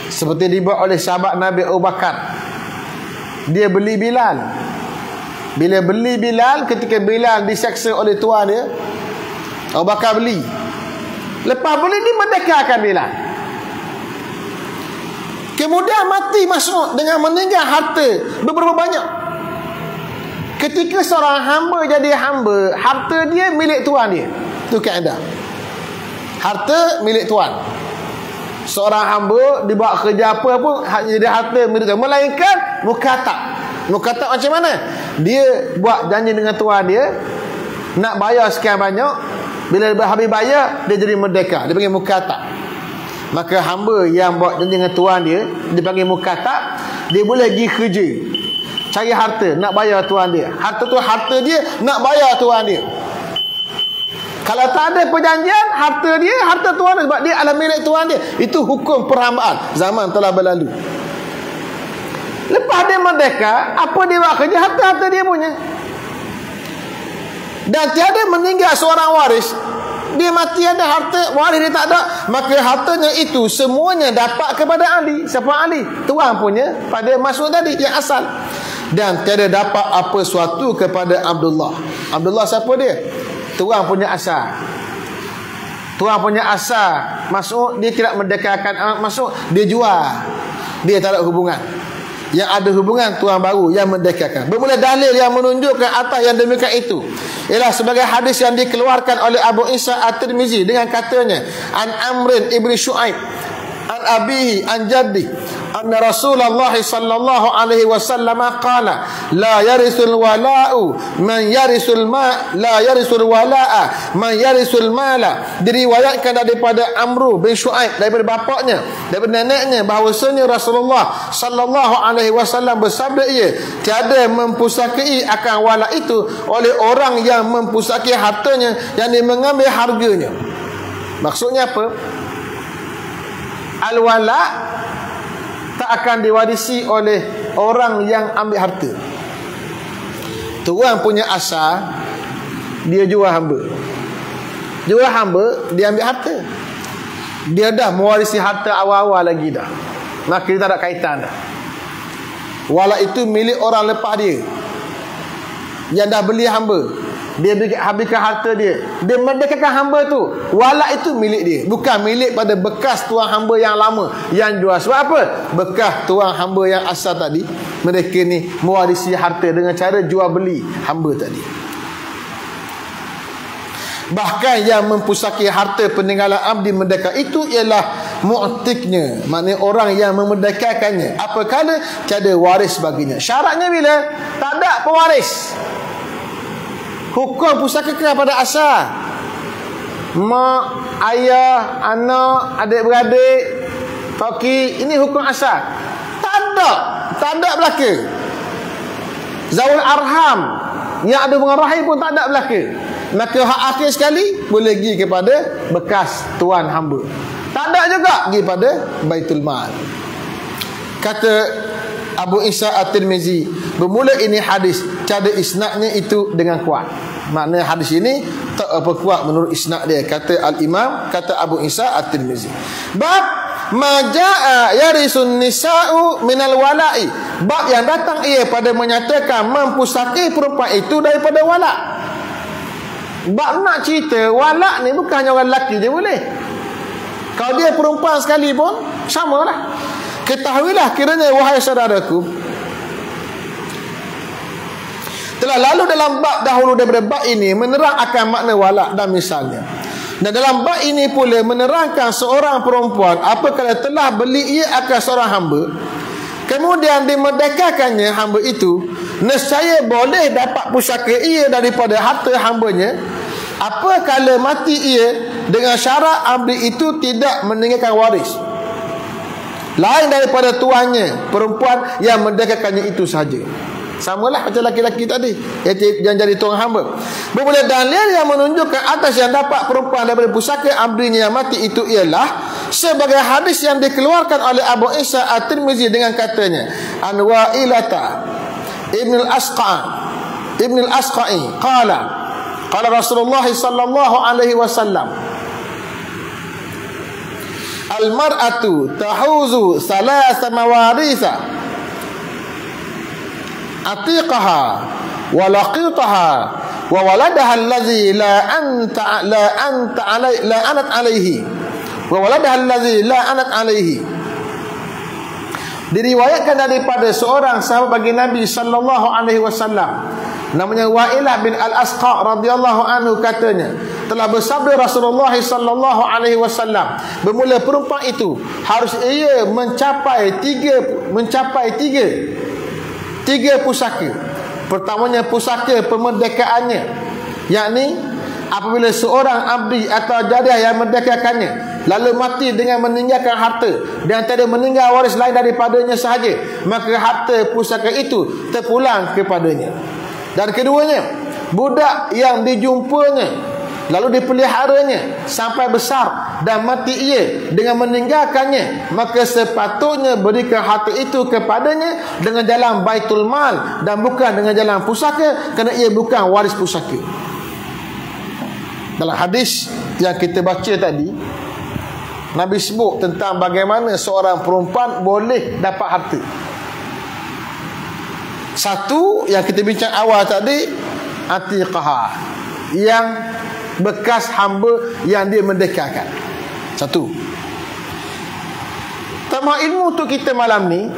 Seperti dibuat oleh sahabat Nabi Abu Bakar. Dia beli Bilal. Bila beli Bilal, ketika Bilal diseksa oleh tuan dia, Abu Bakar beli. Lepas beli, dimerdekakan Bilal. Kemudian mati masuk dengan meninggal harta beberapa banyak. Ketika seorang hamba jadi hamba, harta dia milik tuan dia. Itu kaedah. Harta milik tuan. Seorang hamba dibawa kerja apa pun jadi harta milik tuan. Melainkan mukatab. Mukatab macam mana? Dia buat janji dengan tuan dia, nak bayar sekian banyak. Bila habis bayar, dia jadi merdeka. Dia panggil mukatab. Maka hamba yang buat janji dengan tuan dia, dia panggil mukatab. Dia boleh pergi kerja, cari harta, nak bayar tuan dia. Harta tu harta dia, nak bayar tuan dia. Kalau tak ada perjanjian, harta dia, harta tuan dia, sebab dia adalah milik tuan dia. Itu hukum perhambaan. Zaman telah berlalu. Lepas dia merdeka, apa dia buat kerja? Harta-harta dia punya. Dan tiada meninggal seorang waris. Dia mati ada harta, waris dia tak ada, maka hartanya itu semuanya dapat kepada Ali. Siapa Ali? Tuan punya pada masuk tadi, yang asal. Dan tiada dapat apa suatu kepada Abdullah. Abdullah siapa dia? Tuan punya asal. Tuan punya asal masuk, dia tidak merdekakan anak masuk, dia jual. Dia tak ada hubungan. Yang ada hubungan tuan baru yang merdekakan. Bermula dalil yang menunjukkan atas yang demikian itu ialah sebagai hadis yang dikeluarkan oleh Abu Isa At-Tirmizi dengan katanya, an Amrin ibni Shu'aib an abihi an jaddi anna Rasulullah sallallahu alaihi wasallam qala la yarisul wala'u man yarisul ma la yarisul wala'a man yarisul mala. Diriwayatkan daripada Amru bin Shu'aib, daripada bapaknya, daripada neneknya, bahawasanya Rasulullah sallallahu alaihi wasallam bersabda, ia tiada mempusakai akan wala itu oleh orang yang mempusakai hartanya, yang dia mengambil harganya. Maksudnya apa? Al-wala tak akan diwarisi oleh orang yang ambil harta. Tuan punya asal, dia jual hamba. Jual hamba, dia ambil harta. Dia dah mewarisi harta awal-awal lagi dah. Maka dia tak ada kaitan dah. Wala itu milik orang lepas dia, yang dah beli hamba. Dia habiskan harta dia, dia merdekakan hamba tu. Wala itu milik dia, bukan milik pada bekas tuan hamba yang lama yang jual. Sebab apa? Bekas tuan hamba yang asal tadi, mereka ni mewarisi harta dengan cara jual beli hamba tadi. Bahkan yang mempusakai harta peninggalan abdi merdeka itu ialah mu'tiknya, maknanya orang yang memerdekakannya apabila tiada waris baginya. Syaratnya bila tak ada pewaris. Hukum pusaka kepada asal. Mak, ayah, anak, adik-beradik, toki, ini hukum asal. Tak ada belaka. Zawul arham, yang ada hubungan rahim pun tak ada belaka. Maka hak akhir sekali boleh pergi kepada bekas tuan hamba. Tak ada juga pergi pada Baitul Mal. Kata Abu Isa At-Tirmizi, bermula ini hadis, cara isnadnya itu dengan kuat. Maknanya hadis ini tak apa kuat menurut isnad dia. Kata Al-Imam, kata Abu Isa At-Tirmizi. Bab majaa yarisun nisa'u minal wala'i. Bab yang datang ia pada menyatakan mempusaki perempuan itu daripada walak. Bab nak cerita walak ni bukan hanya orang lelaki je boleh. Kalau dia perempuan sekali pun samalah. Ketahuilah kiranya wahai saudaraku, telah lalu dalam bab dahulu daripada bab ini menerang akan makna walak dan misalnya. Dan dalam bab ini pula menerangkan seorang perempuan apabila telah beli ia akan seorang hamba, kemudian dimerdekakannya hamba itu, nescaya boleh dapat pusaka ia daripada harta hambanya, apabila mati ia dengan syarat abdi itu tidak meninggalkan waris lain daripada tuannya, perempuan yang merdekakannya itu sahaja. Samalah macam laki-laki tadi yang jadi tuan hamba. Bermula dalil yang menunjukkan atas yang dapat perempuan daripada pusaka abdinya yang mati itu ialah sebagai hadis yang dikeluarkan oleh Abu Isa At-Tirmizi dengan katanya, an Wa'ilata Ibn al-Asqa'i qala Rasulullah sallallahu alaihi wasallam, al-mar'atu tahuzu thalatha mawaritha atiqaha wa laqitaha wa waladaha allazi la anat alaihi wa waladaha allazi la anat alaihi. Diriwayatkan daripada seorang sahabat bagi Nabi sallallahu alaihi wasallam namanya Wa'ilah bin Al-Asqa radhiyallahu anhu, katanya telah bersabda Rasulullah sallallahu alaihi wasallam, bermula perempuan itu harus ia mencapai tiga pusaka. Pertamanya pusaka pemerdekaannya, yakni apabila seorang abdi atau jariah yang merdekakannya lalu mati dengan meninggalkan harta dan tiada meninggal waris lain daripadanya sahaja, maka harta pusaka itu terpulang kepadanya. Dan keduanya, budak yang dijumpanya lalu dipeliharanya sampai besar dan mati ia dengan meninggalkannya, maka sepatutnya berikan harta itu kepadanya dengan jalan baitul mal dan bukan dengan jalan pusaka, kerana ia bukan waris pusaka. Dalam hadis yang kita baca tadi, Nabi sebut tentang bagaimana seorang perempuan boleh dapat harta. Satu yang kita bincang awal tadi, atiqaha, yang bekas hamba yang dia merdekakan. Satu. Tambah ilmu untuk kita malam ni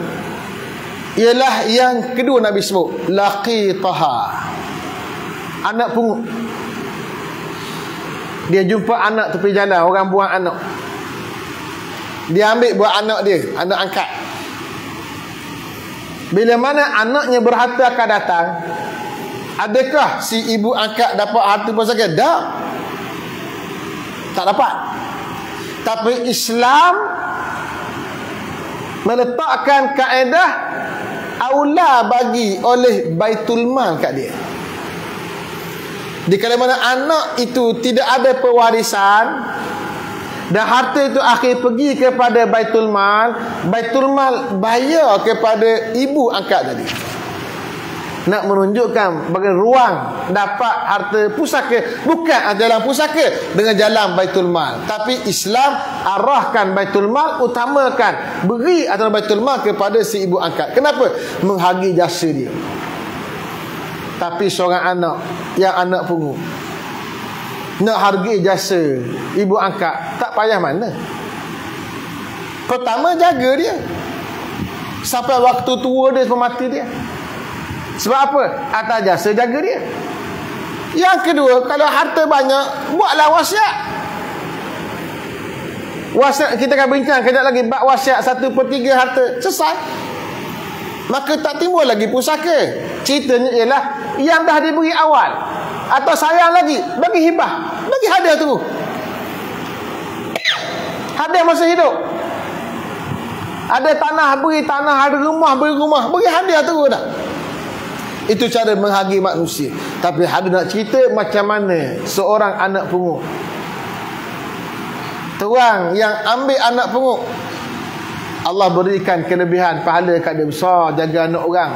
ialah yang kedua Nabi sebut, laqitaha, anak pungut. Dia jumpa anak tepi jalan, orang buang anak, dia ambil buat anak dia, anak angkat. Bila mana anaknya berharta akan datang, adakah si ibu angkat dapat harta pusaka? Tak dapat. Tapi Islam meletakkan kaedah aula bagi oleh baitul mal kat dia. Di kala mana anak itu tidak ada pewarisan dan harta itu akhir pergi kepada baitul mal bayar kepada ibu angkat tadi, nak menunjukkan bagaimana ruang dapat harta pusaka, bukan jalan pusaka dengan jalan baitul mal. Tapi Islam arahkan baitul mal, utamakan beri atau baitul mal kepada si ibu angkat. Kenapa? Menghargai jasa dia. Tapi seorang anak yang anak pungut nak hargai jasa ibu angkat, tak payah mana. Pertama, jaga dia sampai waktu tua dia, sampai mati dia. Sebab apa? Atas jasa jaga dia. Yang kedua, kalau harta banyak, buatlah wasiat. Wasiat kita akan bincang kejap lagi, bab wasiat 1/3 harta, selesai. Maka tak timbul lagi pusaka. Ceritanya ialah yang dah diberi awal, atau sayang lagi, bagi hibah, bagi hadiah tu. Hadiah masa hidup. Ada tanah, beri tanah, ada rumah, beri rumah, beri hadiah tu dah. Itu cara menghargai manusia. Tapi ada nak cerita macam mana seorang anak pungut, terang yang ambil anak pungut, Allah berikan kelebihan pahala kat dia besar, jaga anak orang.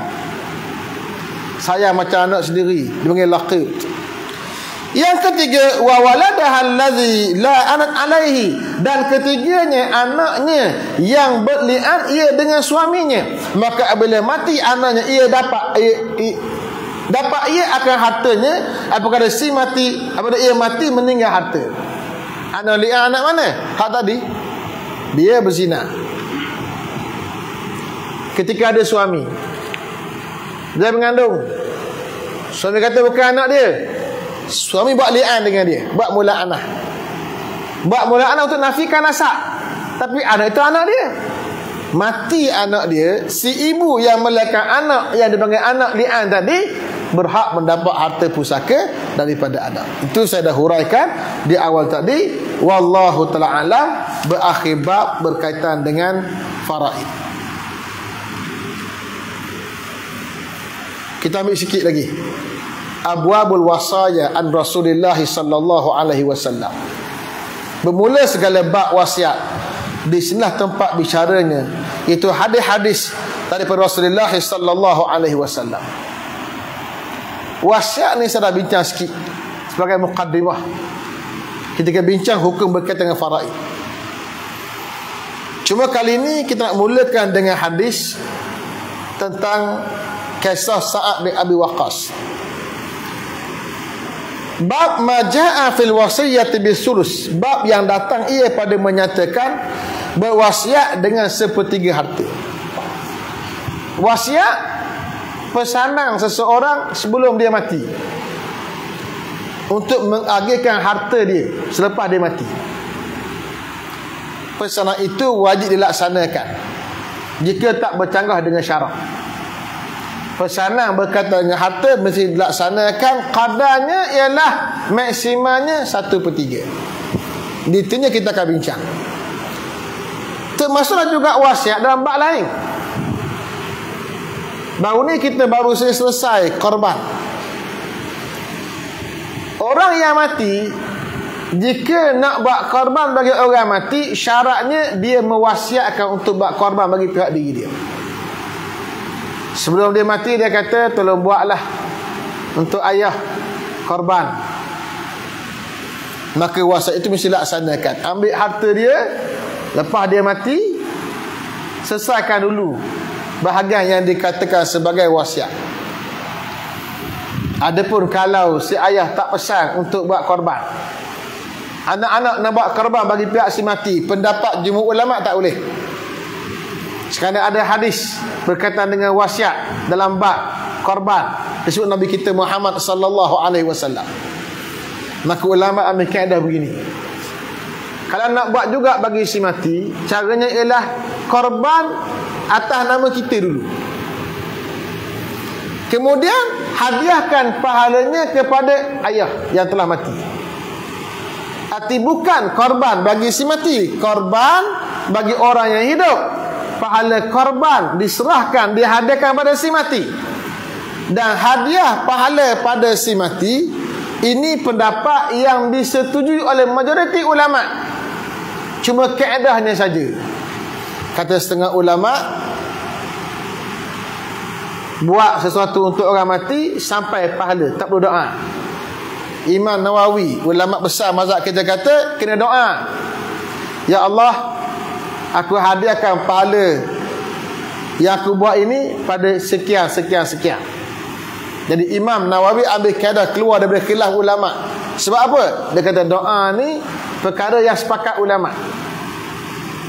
Sayang macam anak sendiri, dia panggil laqit. Yang ketiga, wa waladaha allazi la anat alaihi, dan ketiganya anaknya yang berlian ia dengan suaminya. Maka apabila mati anaknya, ia dapat ia akan hartanya. Apabila si mati, apabila ia mati meninggal harta. Anak lian anak mana? Hak tadi dia berzina. Ketika ada suami, dia mengandung, suami kata bukan anak dia, suami buat li'an dengan dia, buat mula anak untuk nafikan nasab, tapi anak itu anak dia. Mati anak dia, si ibu yang melahirkan anak yang dipanggil anak li'an tadi berhak mendapat harta pusaka daripada anak. Itu saya dah huraikan di awal tadi. Wallahu ta'ala alam, berakhir bab berkaitan dengan faraid. Kita ambil sikit lagi. Abwabul wasaya an Rasulillah sallallahu alaihi wasallam. Bermula segala bab wasiat. Di sinilah tempat bicaranya, itu hadis-hadis daripada Rasulullah sallallahu alaihi wasallam. Wasiat ni saya dah bincang sikit sebagai muqaddimah ketika bincang hukum berkaitan dengan faraid. Cuma kali ini kita nak mulakan dengan hadis tentang kisah Sa'ad bin Abi Waqqas. Bab majaa fil wasiyyati bisulus, bab yang datang ia pada menyatakan berwasiat dengan sepertiga harta. Wasiat pesanan seseorang sebelum dia mati untuk mengagihkan harta dia selepas dia mati. Pesanan itu wajib dilaksanakan jika tak bercanggah dengan syarak. Pesanan berkaitan dengan harta mesti dilaksanakan, kadarnya ialah maksimalnya 1/3. Detailnya kita akan bincang. Termasuklah juga wasiat dalam bab lain. Baru ni kita baru selesai korban. Orang yang mati, jika nak buat korban bagi orang mati, syaratnya dia mewasiatkan untuk buat korban bagi pihak diri dia. Sebelum dia mati, dia kata tolong buatlah untuk ayah korban. Maka wasiat itu mesti laksanakan. Ambil harta dia, lepas dia mati, selesaikan dulu bahagian yang dikatakan sebagai wasiat. Adapun kalau si ayah tak pesan untuk buat korban, anak-anak nak buat korban bagi pihak si mati, pendapat jumhur ulama tak boleh. Sekarang ada hadis berkaitan dengan wasiat dalam bab korban disebut Nabi kita Muhammad sallallahu alaihi wasallam. Maka ulama ambil kaedah begini. Kalau nak buat juga bagi si mati, caranya ialah korban atas nama kita dulu. Kemudian hadiahkan pahalanya kepada ayah yang telah mati. Arti bukan korban bagi si mati, korban bagi orang yang hidup. Pahala korban diserahkan, dihadiahkan pada si mati. Dan hadiah pahala pada si mati, ini pendapat yang disetujui oleh majoriti ulama. Cuma kaedahnya saja. Kata setengah ulama, buat sesuatu untuk orang mati sampai pahala, tak perlu doa. Imam Nawawi, ulama besar mazhab kita kata kena doa. Ya Allah, aku hadiahkan pahala yang aku buat ini pada sekian. Jadi Imam Nawawi ambil kaedah keluar daripada khilaf ulama. Sebab apa? Dia kata doa ni perkara yang sepakat ulama.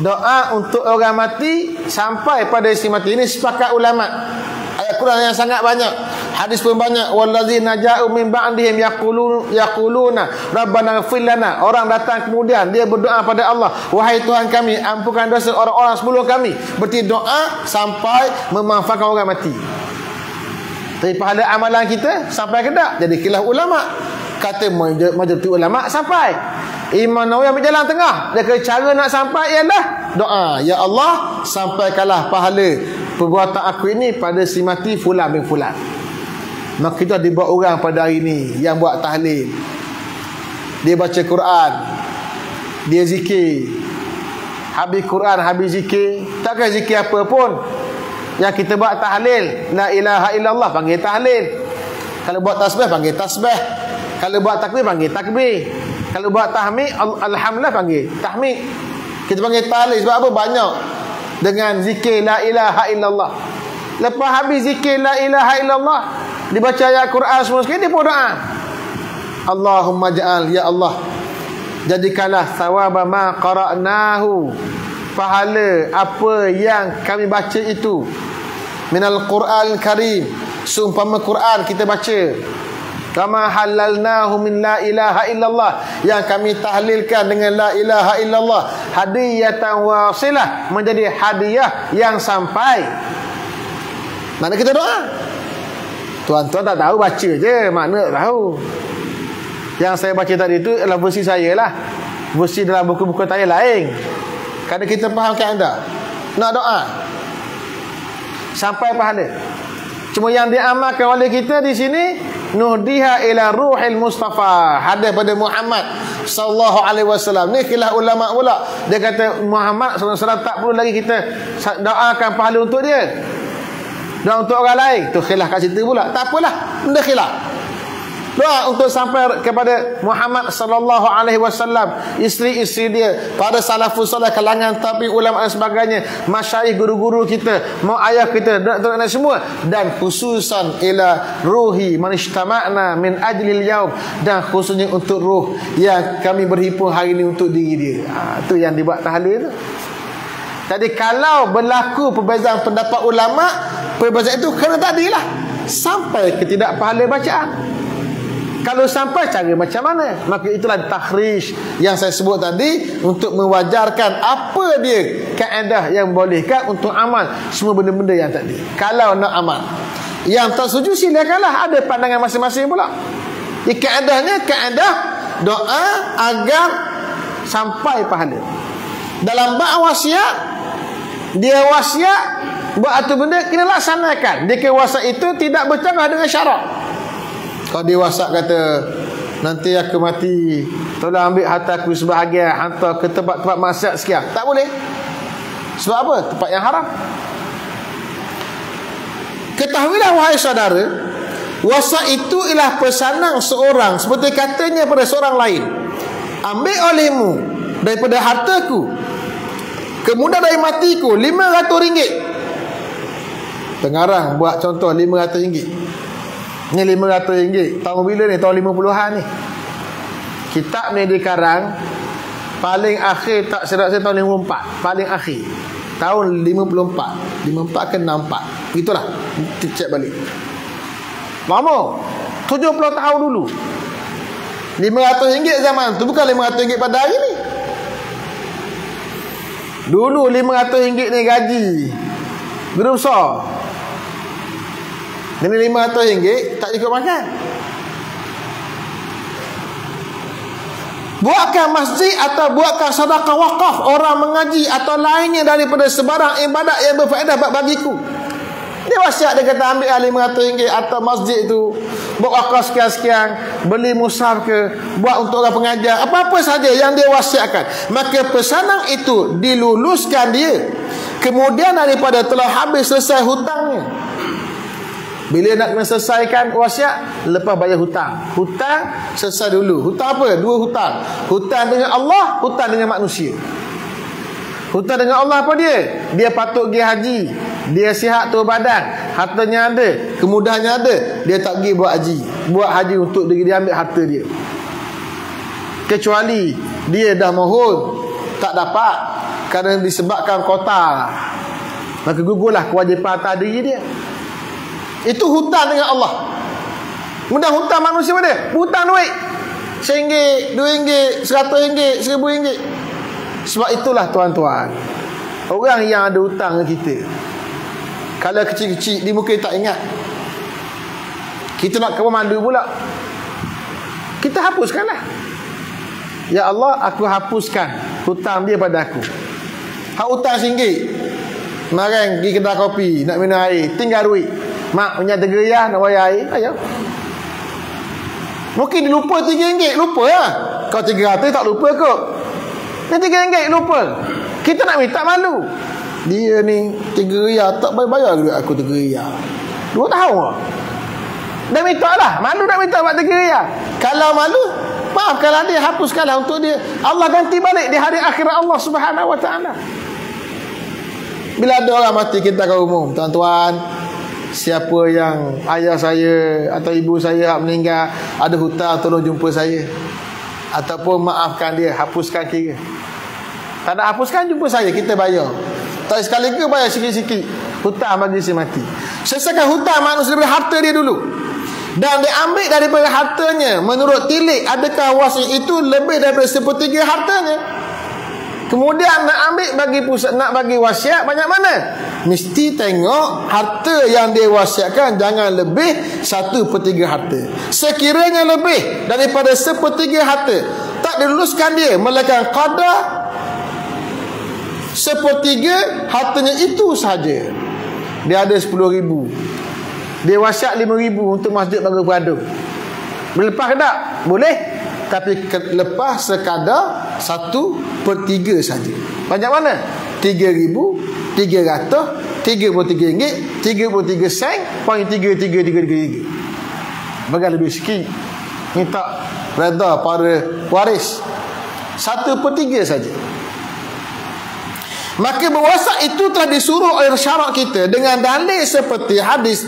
Doa untuk orang mati sampai pada si mati ini sepakat ulama. Ayat Quran yang sangat banyak, hadis pun banyak. Wallazina ja'u min ba'dihim yaquluna rabbana ighfir lana. Orang datang kemudian dia berdoa pada Allah, wahai Tuhan kami, ampunkan dosa orang-orang sebelum kami. Berarti doa sampai memanfaatkan orang mati. Tapi pahala amalan kita sampai ke tak? Jadi khilaf ulama. Kata majoriti ulama sampai. Imam Nawawi ambil jalan tengah. Dia kata cara nak sampai ialah doa. Ya Allah, sampaikanlah pahala perbuatan aku ini pada si mati fulan bin fulan. Maka kita dibuat orang pada hari ini yang buat tahlil. Dia baca Quran, dia zikir. Habis Quran, habis zikir, takkan zikir apa pun. Yang kita buat tahlil, la ilaha illallah, panggil tahlil. Kalau buat tasbih, panggil tasbih. Kalau buat takbir panggil takbir. Kalau buat tahmid, alhamdulillah panggil tahmid. Kita panggil tahlil sebab apa? Banyak dengan zikir la ilaha illallah. Lepas habis zikir la ilaha illallah, dibaca ayat Quran semua sekali, dia pun doa. Allahumma ja'al, ya Allah, jadikanlah thawaba ma qara'nahu, pahala apa yang kami baca itu, minal Quran karim, seumpama Quran kita baca, kama halalnahu min la ilaha illallah, yang kami tahlilkan dengan la ilaha illallah, hadiyatan wasilah, menjadi hadiah yang sampai. Mana kita doa? Tuan-tuan tak tahu, baca je, makna tak tahu. Yang saya baca tadi itu adalah versi saya lah, versi dalam buku-buku saya lain. Kadang kita fahamkan anda nak doa sampai pahala. Cuma yang diamalkan oleh kita di sini, nuhdiha ila ruhil Mustafa, hadis pada Muhammad sallallahu alaihi wasallam. Ni khilaf ulama pula. Dia kata Muhammad sallallahu alaihi wasallam tak perlu lagi kita doakan pahala untuk dia, doa untuk orang lain. Tu khilaf kat situ pula. Tak apalah, benda khilaf. Doa untuk sampai kepada Muhammad sallallahu alaihi wasallam, isteri-isteri dia, para salafus saleh, kalangan tabi'in, ulama dan sebagainya, masyayikh, guru-guru kita, mak ayah kita, dan semua, dan khususan ila ruhi man ijtama'na min ajlil yaum, dan khususnya untuk ruh yang kami berhimpun hari ini untuk diri dia. Itu yang dibuat tahlil tu. Jadi kalau berlaku perbezaan pendapat ulama, perbezaan itu kerana tadilah sampai ketidakpahala bacaan. Kalau sampai cara macam mana? Maka itulah takhrij yang saya sebut tadi, untuk mewajarkan apa dia kaedah yang bolehkan untuk amal semua benda-benda yang tadi. Kalau nak amal, yang tak setuju silakanlah, ada pandangan masing-masing pula. Kaedahnya kaedah doa agar sampai pahala. Dalam bab wasiat, dia wasiat buat satu benda, kena laksanakan. Dia wasiat itu tidak bercanggah dengan syarat. Kalau dia wasiat kata, nanti aku mati, tolong ambil harta aku sebahagian, hantar ke tempat-tempat maksiat sekian, tak boleh. Sebab apa? Tempat yang haram. Ketahuilah wahai saudara, wasiat itu ialah pesanan seorang, seperti katanya pada seorang lain, ambil olehmu daripada hartaku, kemudian dari matiku, RM500. Pengarang buat contoh RM500. Ni RM500. Tahun bila ni? Tahun 50-an ni. Kitab ni dikarang paling akhir, tak silap saya, tahun 54. Paling akhir tahun 54. 54 ke 64, itulah. Cek balik. Lama, 70 tahun dulu. RM500 zaman tu, bukan RM500 pada hari ni. Dulu RM500 ni gaji guru besar. Dengan RM500 tak cukup makan. Buatkan masjid atau buatkan sedekah wakaf, orang mengaji atau lainnya daripada sebarang ibadat yang berfaedah bagiku. Dia wasiat, dia kata ambil RM500 atau masjid tu, buat wakaf sekian-sekian, beli mushaf ke, buat untuk orang pengajar, apa-apa saja yang dia wasiatkan. Maka pesanan itu diluluskan dia. Kemudian daripada telah habis selesai hutangnya, bila nak kena selesaikan wasiat, lepas bayar hutang. Hutang selesai dulu. Hutang apa? Dua hutang. Hutang dengan Allah, hutang dengan manusia. Hutang dengan Allah apa dia? Dia patut pergi haji, dia sihat tu badan, hartanya ada, kemudahannya ada, dia tak pergi buat haji. Buat haji untuk dia ambil harta dia. Kecuali dia dah mohon tak dapat kerana disebabkan kota, maka gugurlah kewajipan atas diri dia. Itu hutang dengan Allah. Mudah hutang manusia pada hutang duit RM1, RM2, RM100, RM1000. Sebab itulah tuan-tuan, orang yang ada hutang dengan kita, kalau kecil-kecil, dia mungkin tak ingat. Kita nak kawan mandu pula, kita hapuskanlah. Ya Allah, aku hapuskan hutang dia pada aku. Hak hutang RM1, kemarin pergi kedai kopi, nak minum air, tinggal duit. Mak punya tegeriah nak bayar air, ayo. Mungkin dia lupa RM3, lupa lah. Kau RM300 tak lupa kot. Ni RM3 lupa. Kita nak minta malu. Dia ni tegeriah tak bayar duit aku tegeriah 2 tahun lah. Dah minta lah, malu nak minta buat tegeriah. Kalau malu, maafkanlah dia, hapuskanlah untuk dia. Allah ganti balik di hari akhirat Allah Subhanahu wa taala. Bila ada orang mati kita akan umum, tuan-tuan, siapa yang ayah saya atau ibu saya meninggal, ada hutang, tolong jumpa saya. Ataupun maafkan dia, hapuskan kira. Tak nak hapuskan, jumpa saya, kita bayar. Tak sekali ke bayar sikit-sikit. Hutang bagi si mati. Selesaikan hutang manusia daripada harta dia dulu. Dan diambil daripada hartanya. Menurut tilik, adakah wasiat itu lebih daripada 1/3 hartanya? Kemudian nak ambil bagi pusat, nak bagi wasiat banyak mana? Mesti tengok harta yang dia wasiatkan jangan lebih 1/3 harta. Sekiranya lebih daripada 1/3 harta, tak diluluskan dia, melainkan qadar 1/3 hartanya itu sahaja. Dia ada 10,000, dia wasiat 5,000 untuk masjid bagi beradu. Lepas ke tak? Boleh. Tapi lepas sekadar 1/3 saja. Banyak mana? 3,333 ringgit, 33 sen, .3333. Bagi lebih sikit. Minta reda para waris. 1/3 saja. Maka berwasiat itu telah disuruh oleh syarak kita dengan dalil seperti hadis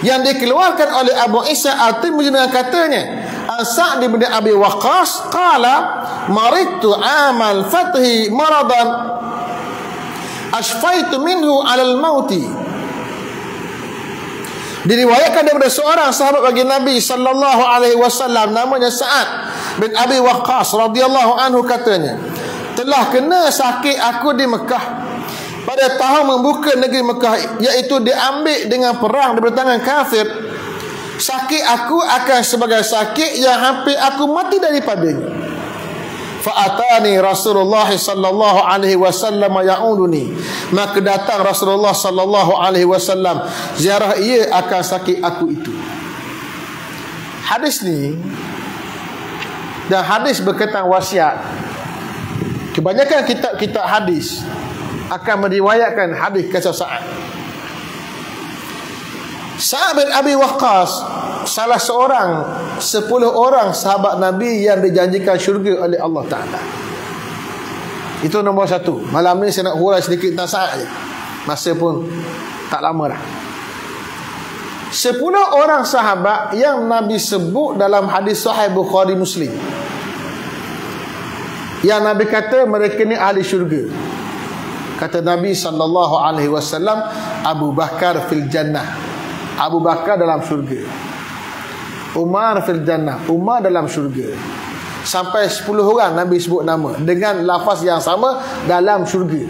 yang dikeluarkan oleh Abu Isa At-Tirmidzi dengan katanya, Sa'd bin Abi Waqqas qala maridtu amal fathi maradan ashfaitu minhu 'alal mauti. Diriwayatkan daripada seorang sahabat bagi Nabi sallallahu alaihi wasallam, namanya Sa'd bin Abi Waqqas radhiyallahu anhu, katanya, telah kena sakit aku di Mekah pada tahun membuka negeri Mekah, iaitu diambil dengan perang daripada tangan kafir. Sakit aku akan sebagai sakit yang hampir aku mati daripadanya. Fa'atani Rasulullah sallallahu alaihi wasallam ya'uduni. Maka datang Rasulullah sallallahu alaihi wasallam ziarah ia akan sakit aku itu. Hadis ni dan hadis berkaitan wasiat, kebanyakan kitab-kitab hadis akan meriwayatkan hadis kisah Sa'ad. Sa'ad bin Abi Waqqas salah seorang 10 orang sahabat Nabi yang dijanjikan syurga oleh Allah Ta'ala. Itu nombor 1. Malam ni saya nak hurai sedikit tentang Sa'ad je. Masa pun tak lama dah. 10 orang sahabat yang Nabi sebut dalam hadis Sahih Bukhari Muslim, yang Nabi kata mereka ni ahli syurga. Kata Nabi sallallahu alaihi wasallam, Abu Bakar fil jannah. Abu Bakar dalam syurga. Umar fil jannah. Umar dalam syurga. Sampai 10 orang Nabi sebut nama dengan lafaz yang sama, dalam syurga.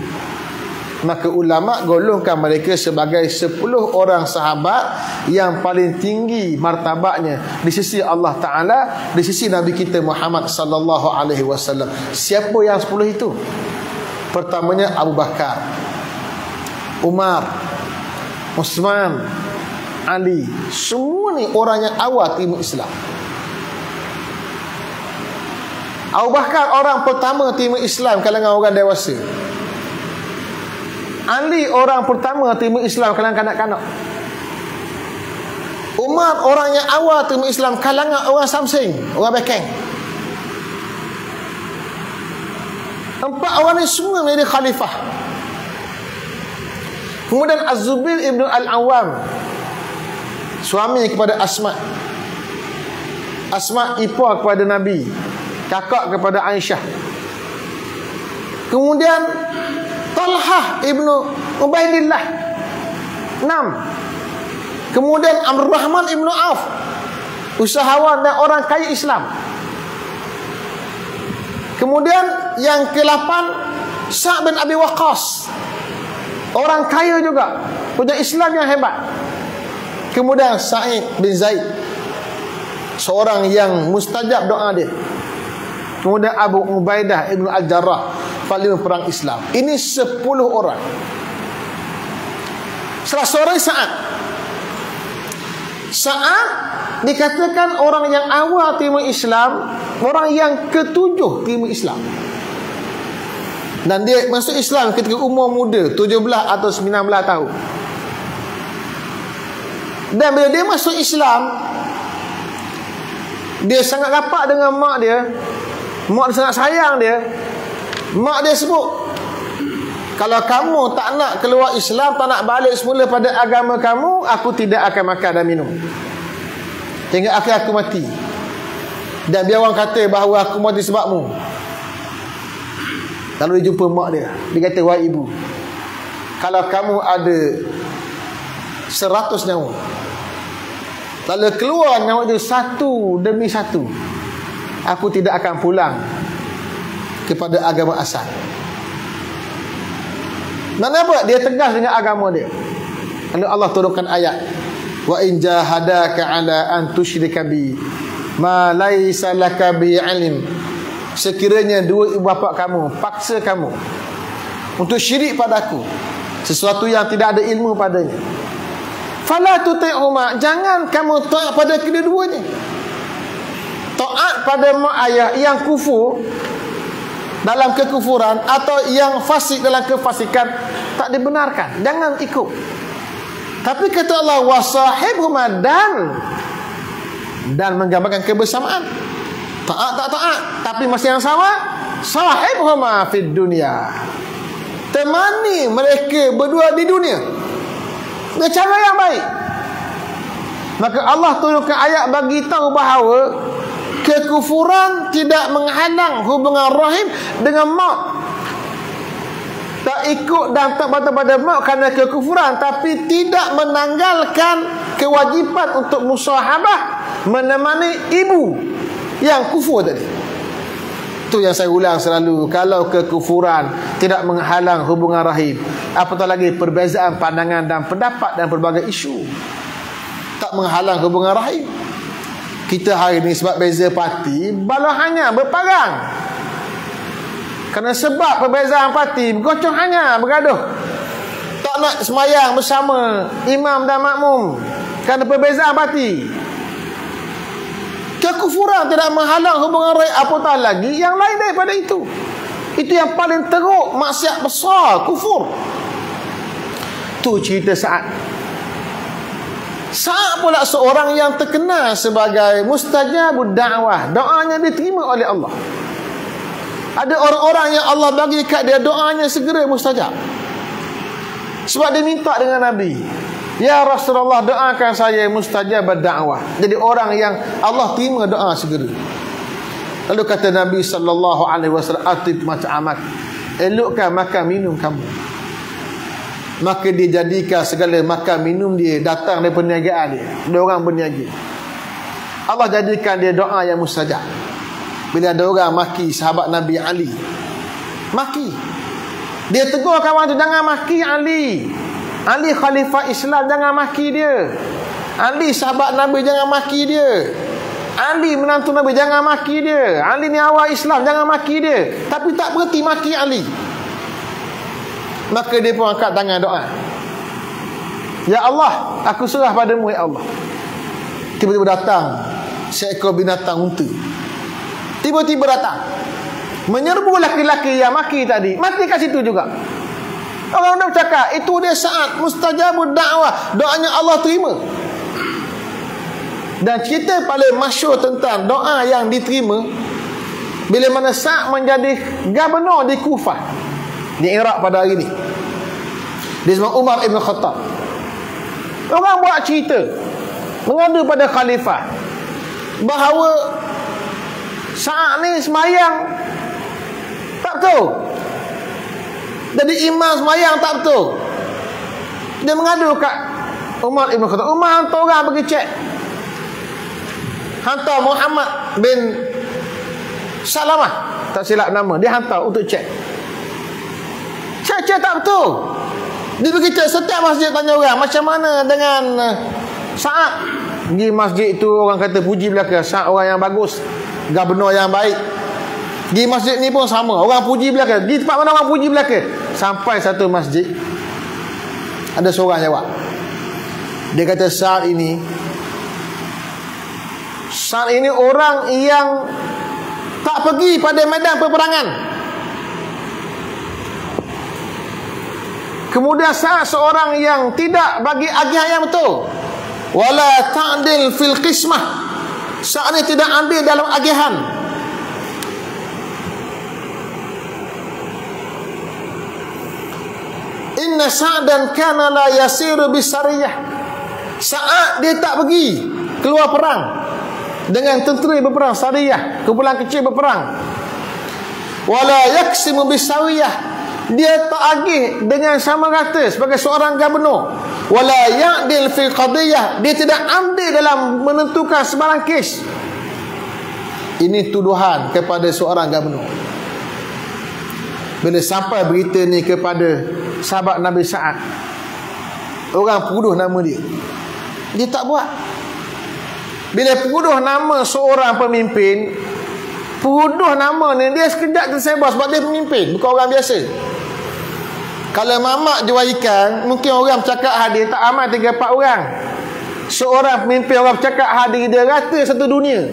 Maka ulama golongkan mereka sebagai 10 orang sahabat yang paling tinggi martabatnya di sisi Allah Ta'ala, di sisi Nabi kita Muhammad sallallahu alaihi wasallam. Siapa yang 10 itu? Pertamanya Abu Bakar, Umar, Uthman, Ali. Semua ni orang yang awal terima Islam. Abu Bakar orang pertama terima Islam kalangan orang dewasa. Ali orang pertama terima Islam kalangan kanak-kanak. Umar orang yang awal terima Islam kalangan orang Samsing, orang Bekeng. 4 orang ni semua menjadi khalifah. Kemudian Az-Zubair ibn Al-Awwam, suami kepada Asma. Asma ipar kepada Nabi, kakak kepada Aisyah. Kemudian Talhah ibnu Ubaidillah, 6. Kemudian Amr Rahman ibnu Auf, usahawan dan orang kaya Islam. Kemudian yang ke-8 Sa'd bin Abi Waqqas, orang kaya juga, punya Islam yang hebat. Kemudian Sa'id bin Zaid, seorang yang mustajab doa dia. Kemudian Abu Ubaidah ibn Al-Jarrah, paling perang Islam. Ini 10 orang. Salah seorang Sa'ad dikatakan orang yang awal terima Islam, orang yang ke-7 terima Islam. Dan dia masuk Islam ketika umur muda, 17 atau 19 tahun. Dan bila dia masuk Islam, Dia sangat rapat dengan mak dia. Mak dia sangat sayang dia. Mak dia sebut, kalau kamu tak nak keluar Islam, tak nak balik semula pada agama kamu, aku tidak akan makan dan minum hingga akhir aku mati. Dan biar orang kata bahawa aku mati sebabmu. Lalu dia jumpa mak dia. Dia kata, wahai ibu, kalau kamu ada 100 nyawa, lalu keluar nyawa itu satu demi satu, aku tidak akan pulang kepada agama asal. Kenapa? Dia tegas dengan agama dia. Lalu Allah turunkan ayat, wa in jahadaka ala an tusyrika bi ma laisa laka bi ilm. Sekiranya dua ibu bapa kamu paksa kamu untuk syirik padaku, sesuatu yang tidak ada ilmu padanya, fala tuti'huma, jangan kamu taat pada kedua-duanya. Taat pada mak ayah yang kufur dalam kekufuran atau yang fasik dalam kefasikan tak dibenarkan, jangan ikut. Tapi kata Allah, wasahibhuma, dan menggambarkan kebersamaan. Taat tak taat, tapi masih yang sama, sahibhuma fid dunya, temani mereka berdua di dunia dengan cara yang baik. Maka Allah turunkan ayat bagi tahu bahawa kekufuran tidak menghalang hubungan rahim dengan mak. Tak ikut dan tak patuh pada mak kerana kekufuran, tapi tidak menanggalkan kewajipan untuk musahabah menemani ibu yang kufur tadi. Itu yang saya ulang selalu, kalau kekufuran tidak menghalang hubungan rahim, apatah lagi perbezaan pandangan dan pendapat dan berbagai isu, tak menghalang hubungan rahim. Kita hari ni sebab beza parti, balahannya berperang. Kerana sebab perbezaan parti, bergocong hanya, bergaduh. Tak nak semayang bersama imam dan makmum kerana perbezaan parti. Kekufuran tidak menghalang hubungan rahim, apatah lagi yang lain daripada itu. Itu yang paling teruk, maksiat besar, kufur. Tu cerita Sa'ad pula seorang yang terkenal sebagai mustajabud da'wah, doanya diterima oleh Allah. Ada orang-orang yang Allah bagi kat dia doanya segera mustajab. Sebab dia minta dengan Nabi, ya Rasulullah, doakan saya mustajabud da'wah, jadi orang yang Allah terima doa segera. Lalu kata Nabi SAW, atib mat'amak, elokkan makan minum kamu. Maka dia jadikan segala makan minum dia datang dari perniagaan dia. Dia orang berniaga. Allah jadikan dia doa yang mustajab. Bila ada orang maki sahabat Nabi Ali, maki, dia tegur kawan tu, jangan maki Ali. Ali khalifah Islam, jangan maki dia. Ali sahabat Nabi, jangan maki dia. Ali menantu Nabi, jangan maki dia. Ali ni awal Islam, jangan maki dia. Tapi tak berhenti maki Ali. Maka dia pun angkat tangan doa, ya Allah, aku serah padamu ya Allah. Tiba-tiba datang seekor binatang unta. Tiba-tiba datang menyerbu laki-laki yang maki tadi, mati kat situ juga. Orang dah bercakap, itu dia Sa'ad mustajabud da'wah, doanya Allah terima. Dan cerita paling masyhur tentang doa yang diterima, bila mana Sa'ad menjadi gubernur di Kufah, di Iraq pada hari ni, di zaman Umar Ibn Khattab. Orang buat cerita mengadu pada khalifah bahawa Sa'ad ni semayang tak betul, jadi imam semayang tak betul. Dia mengadu kat Umar Ibn Khattab. Umar hantar orang pergi cek, hantar Muhammad bin Salamah, tak silap nama, dia hantar untuk cek. Cek tak betul. Dia pergi cek setiap masjid, tanya orang, macam mana dengan Sa'ad? Di masjid itu orang kata puji belaka, Sa'ad orang yang bagus, gubernur yang baik. Di masjid ni pun sama, orang puji belaka. Di tempat mana orang puji belaka. Sampai satu masjid, ada seorang jawab, dia kata Sa'ad ini orang yang tak pergi pada medan peperangan. Kemudian Sa'ad seorang yang tidak bagi agihan yang betul. Wala ta'dil fil qismah, Sa'ad ni tidak ambil dalam agihan. Inna Sa'dan kana la yasiru bisariyah. Sa'ad dia tak pergi keluar perang dengan tentera berperang, sariyah, kumpulan kecil berperang. Wala yaksimu bisawiyah, dia tak agih dengan sama rata sebagai seorang gubernur. Wala ya'dil fi qadiyah, dia tidak ambil dalam menentukan sebarang kes. Ini tuduhan kepada seorang gubernur. Bila sampai berita ni kepada sahabat Nabi Sa'ad, orang puduh nama dia, dia tak buat. Bila puduh nama seorang pemimpin, puduh nama ni, dia sekejap tersebar sebab dia pemimpin, bukan orang biasa. Kalau mamak jual ikan, mungkin orang bercakap hadir tak amat 3-4 orang. Seorang pemimpin orang bercakap hadir, dia rata satu dunia.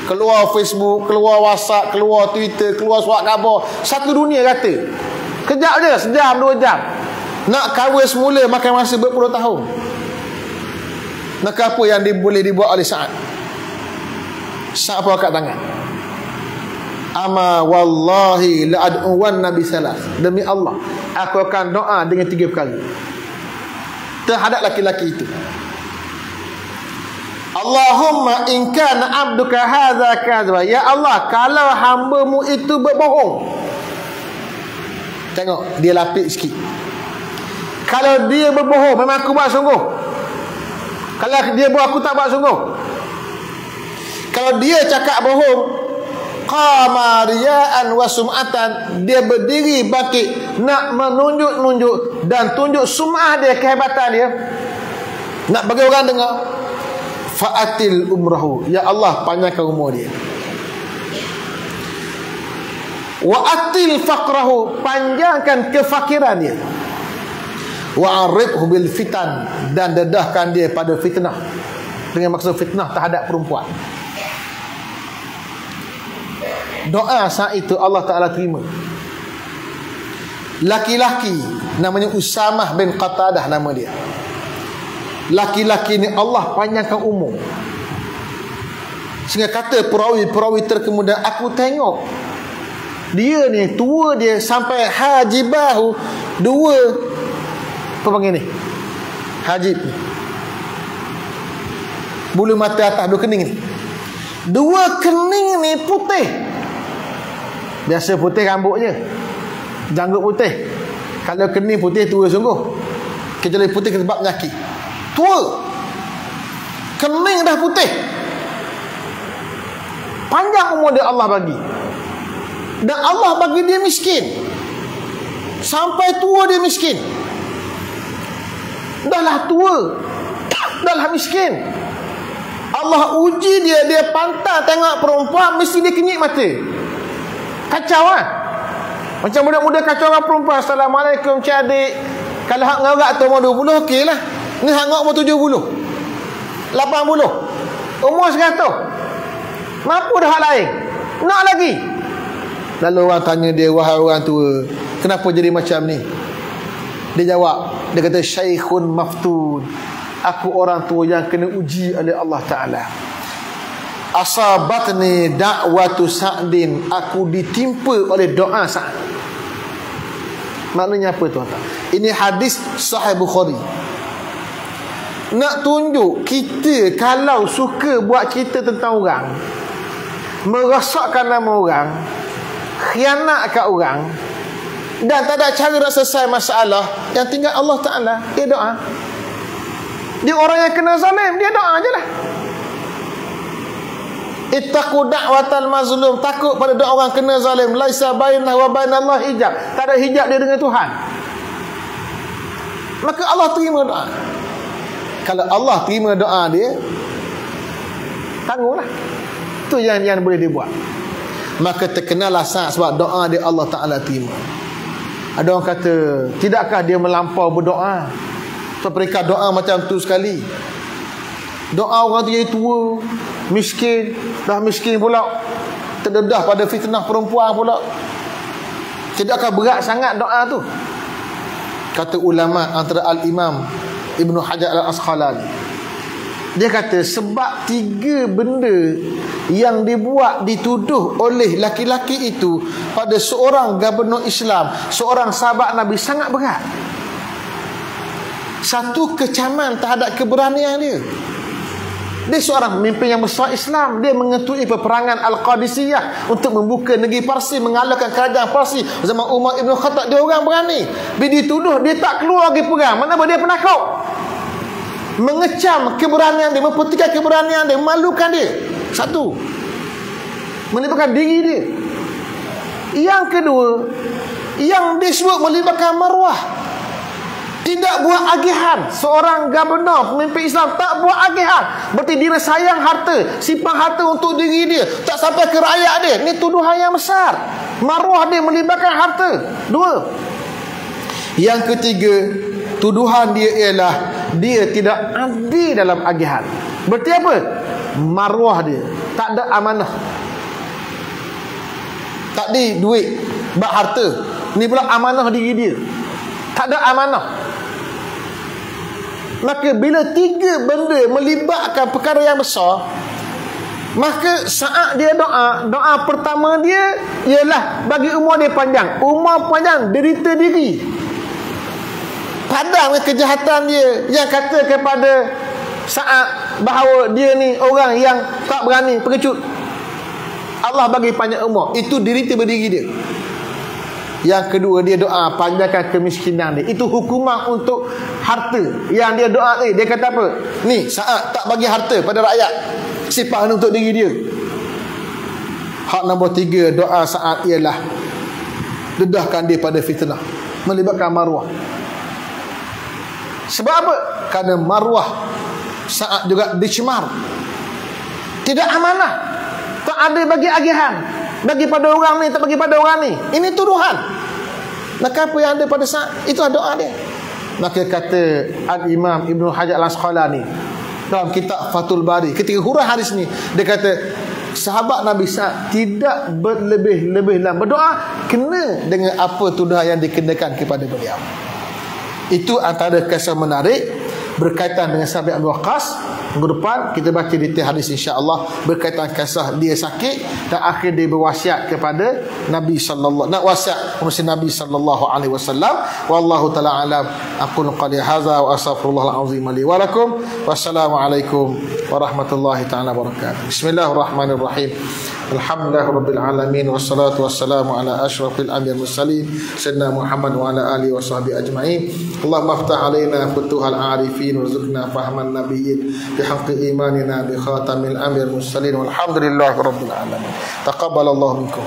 Keluar Facebook, keluar WhatsApp, keluar Twitter, keluar surat khabar, satu dunia rata. Kejap je, sejam 2 jam. Nak kawal semula makan masa berpuluh tahun. Maka apa yang boleh dibuat oleh Sa'ad? Sa'ad apa kat tangan? Ama wallahi la'ad'uwan nabi salas. Demi Allah, aku akan doa dengan 3 perkara terhadap laki-laki itu. Allahumma in kana abduka hadza kadza. Ya Allah, kalau hamba-Mu itu berbohong. Tengok, dia lapik sikit. Kalau dia berbohong, memang aku buat sungguh. Kalau dia buat, aku tak buat sungguh. Kalau dia cakap bohong, qama riya'an wa sum'atan, dia berdiri bangkit nak menunjuk-nunjuk dan tunjuk sum'ah dia, kehebatan dia, nak bagi orang dengar. Fa'atil umrahu, ya Allah, panjangkan umur dia. Wa atil faqrahu, panjangkan kefakiran dia. Wa aribhu bil fitan, dan dedahkan dia pada fitnah, dengan maksud fitnah terhadap perempuan. Doa saat itu Allah Ta'ala terima. Laki-laki namanya Usamah bin Qatadah nama dia. Laki-laki ni Allah panjangkan umur, sehingga kata perawi-perawi terkemudian, aku tengok dia ni tua, dia sampai hajibahu, 2 apa panggil ni, hajib ni, bulu mata atas 2 kening ni, 2 kening ni putih. Biasa putih rambutnya, janggut putih. Kalau kening putih, tua sungguh. Kecuali putih sebab penyakit, tua. Kening dah putih, panjang umur dia Allah bagi. Dan Allah bagi dia miskin, sampai tua dia miskin. Dahlah tua, dahlah miskin, Allah uji dia. Dia pantang tengok perempuan, mesti dia kenyit mata. Kacau lah. Macam budak-budak kacau orang perempuan. Assalamualaikum cik adik. Kalau hak ngarak tu umur 20, okey lah. Ni hak ngarak umur 70, 80, umur 100. Mampu dah hak lain, nak lagi. Lalu orang tanya dia, wahai orang tua, kenapa jadi macam ni? Dia jawab, dia kata, syaikhun maftun, aku orang tua yang kena uji oleh Allah Ta'ala. Asabatni da'watu Sa'din, aku ditimpa oleh doa Sa'ad. Maknanya apa tuan-tuan? Ini hadis Sahih Bukhari. Nak tunjuk kita kalau suka buat cerita tentang orang, merosakkan nama orang, khianat kat orang, dan tak ada cara nak selesai masalah, yang tinggal Allah Ta'ala, dia doa. Dia orang yang kena zalim, dia doa je lah. Ittaqu da'watal mazlum, takut pada doa orang kena zalim. Laisa bainahu wa bainallahi hijab, tak ada hijab dia dengan Tuhan. Maka Allah terima doa. Kalau Allah terima doa dia, tangguhlah. Itu yang boleh dibuat. Maka terkenalah Sa'ad sebab doa dia Allah Ta'ala terima. Ada orang kata, tidakkah dia melampau berdoa? Sebab mereka doa macam tu sekali. Doa orang tu jadi tua, miskin, dah miskin pula, terdedah pada fitnah perempuan pula. Tidakkah berat sangat doa tu? Kata ulama antara Al-Imam Ibn Hajar Al-Asqalani, Dia kata sebab 3 benda yang dibuat, dituduh oleh laki-laki itu pada seorang gubernur Islam, seorang sahabat Nabi, sangat berat. Satu, kecaman terhadap keberanian dia. Dia seorang pemimpin yang besar Islam. Dia mengetui peperangan Al-Qadisiyah untuk membuka negeri Parsi, mengalahkan kerajaan Parsi zaman Umar Ibn Khattab. Dia orang berani. Bila dituduh, dia tak keluar pergi perang. Mana dia penakut. Mengecam keberanian dia, mempertikaikan keberanian dia, memalukan dia. Satu, melibatkan diri dia. Yang kedua, yang disebut melibatkan maruah. Tidak buat agihan. Seorang gubernur, pemimpin Islam tak buat agihan. Berarti dia sayang harta, simpan harta untuk diri dia, tak sampai ke rakyat dia. Ini tuduhan yang besar. Maruah dia melibatkan harta. 2. Yang ketiga, tuduhan dia ialah dia tidak adil dalam agihan. Berarti apa? Maruah dia tak ada amanah. Tak ada duit, bak harta. Ni pula amanah diri dia. Tak ada amanah. Maka bila 3 benda melibatkan perkara yang besar, maka saat dia doa pertama dia ialah bagi umur dia panjang. Umur panjang, derita diri, padam kejahatan dia, yang kata kepada saat bahawa dia ni orang yang tak berani, pengecut. Allah bagi panjang umur, itu derita berdiri dia. Yang kedua, dia doa panjangkan kemiskinan dia. Itu hukuman untuk harta yang dia doa ni. Dia kata apa? Ni saat tak bagi harta pada rakyat, simpan untuk diri dia. Hak nombor 3, doa saat ialah dedahkan dia pada fitnah, melibatkan maruah. Sebab apa? Kerana maruah saat juga dicemar, tidak amanah, tak ada bagi agihan, bagi pada orang ni, tak bagi pada orang ni. Ini tuduhan. Maka apa yang ada pada saat itu doa dia. Maka kata Al-Imam Ibn Hajar Al-Asqalani dalam kitab Fathul Bari, ketika huraian hadis ni, dia kata sahabat Nabi Sa'ad tidak berlebih-lebih dalam berdoa kena dengan apa tuduhan yang dikenakan kepada beliau. Itu antara kisah menarik berkaitan dengan sahabat Abu Waqqas. Minggu depan kita baca detail hadis insya-Allah berkaitan kisah dia sakit dan akhir dia berwasiat kepada Nabi sallallahu, nak wasiat kepada Nabi sallallahu alaihi wasallam. Wallahu taala alam. Aqul qali hadza wa astaghfirullahal azim li wa lakum. Wassalamualaikum warahmatullahi taala wabarakatuh. Bismillahirrahmanirrahim. Alhamdulillahirabbil alamin wassalatu wassalamu ala asyrafil anbiya'i mursalin sayyidina Muhammad wa ala alihi washabbihi ajmain. Allahumma iftah alaina futuhal arifin warzuqna fahman nabiyyin bihaqqi imanina bi khatamil anbiya'i mursalin walhamdulillahi rabbil alamin. Taqabbalallahu minkum.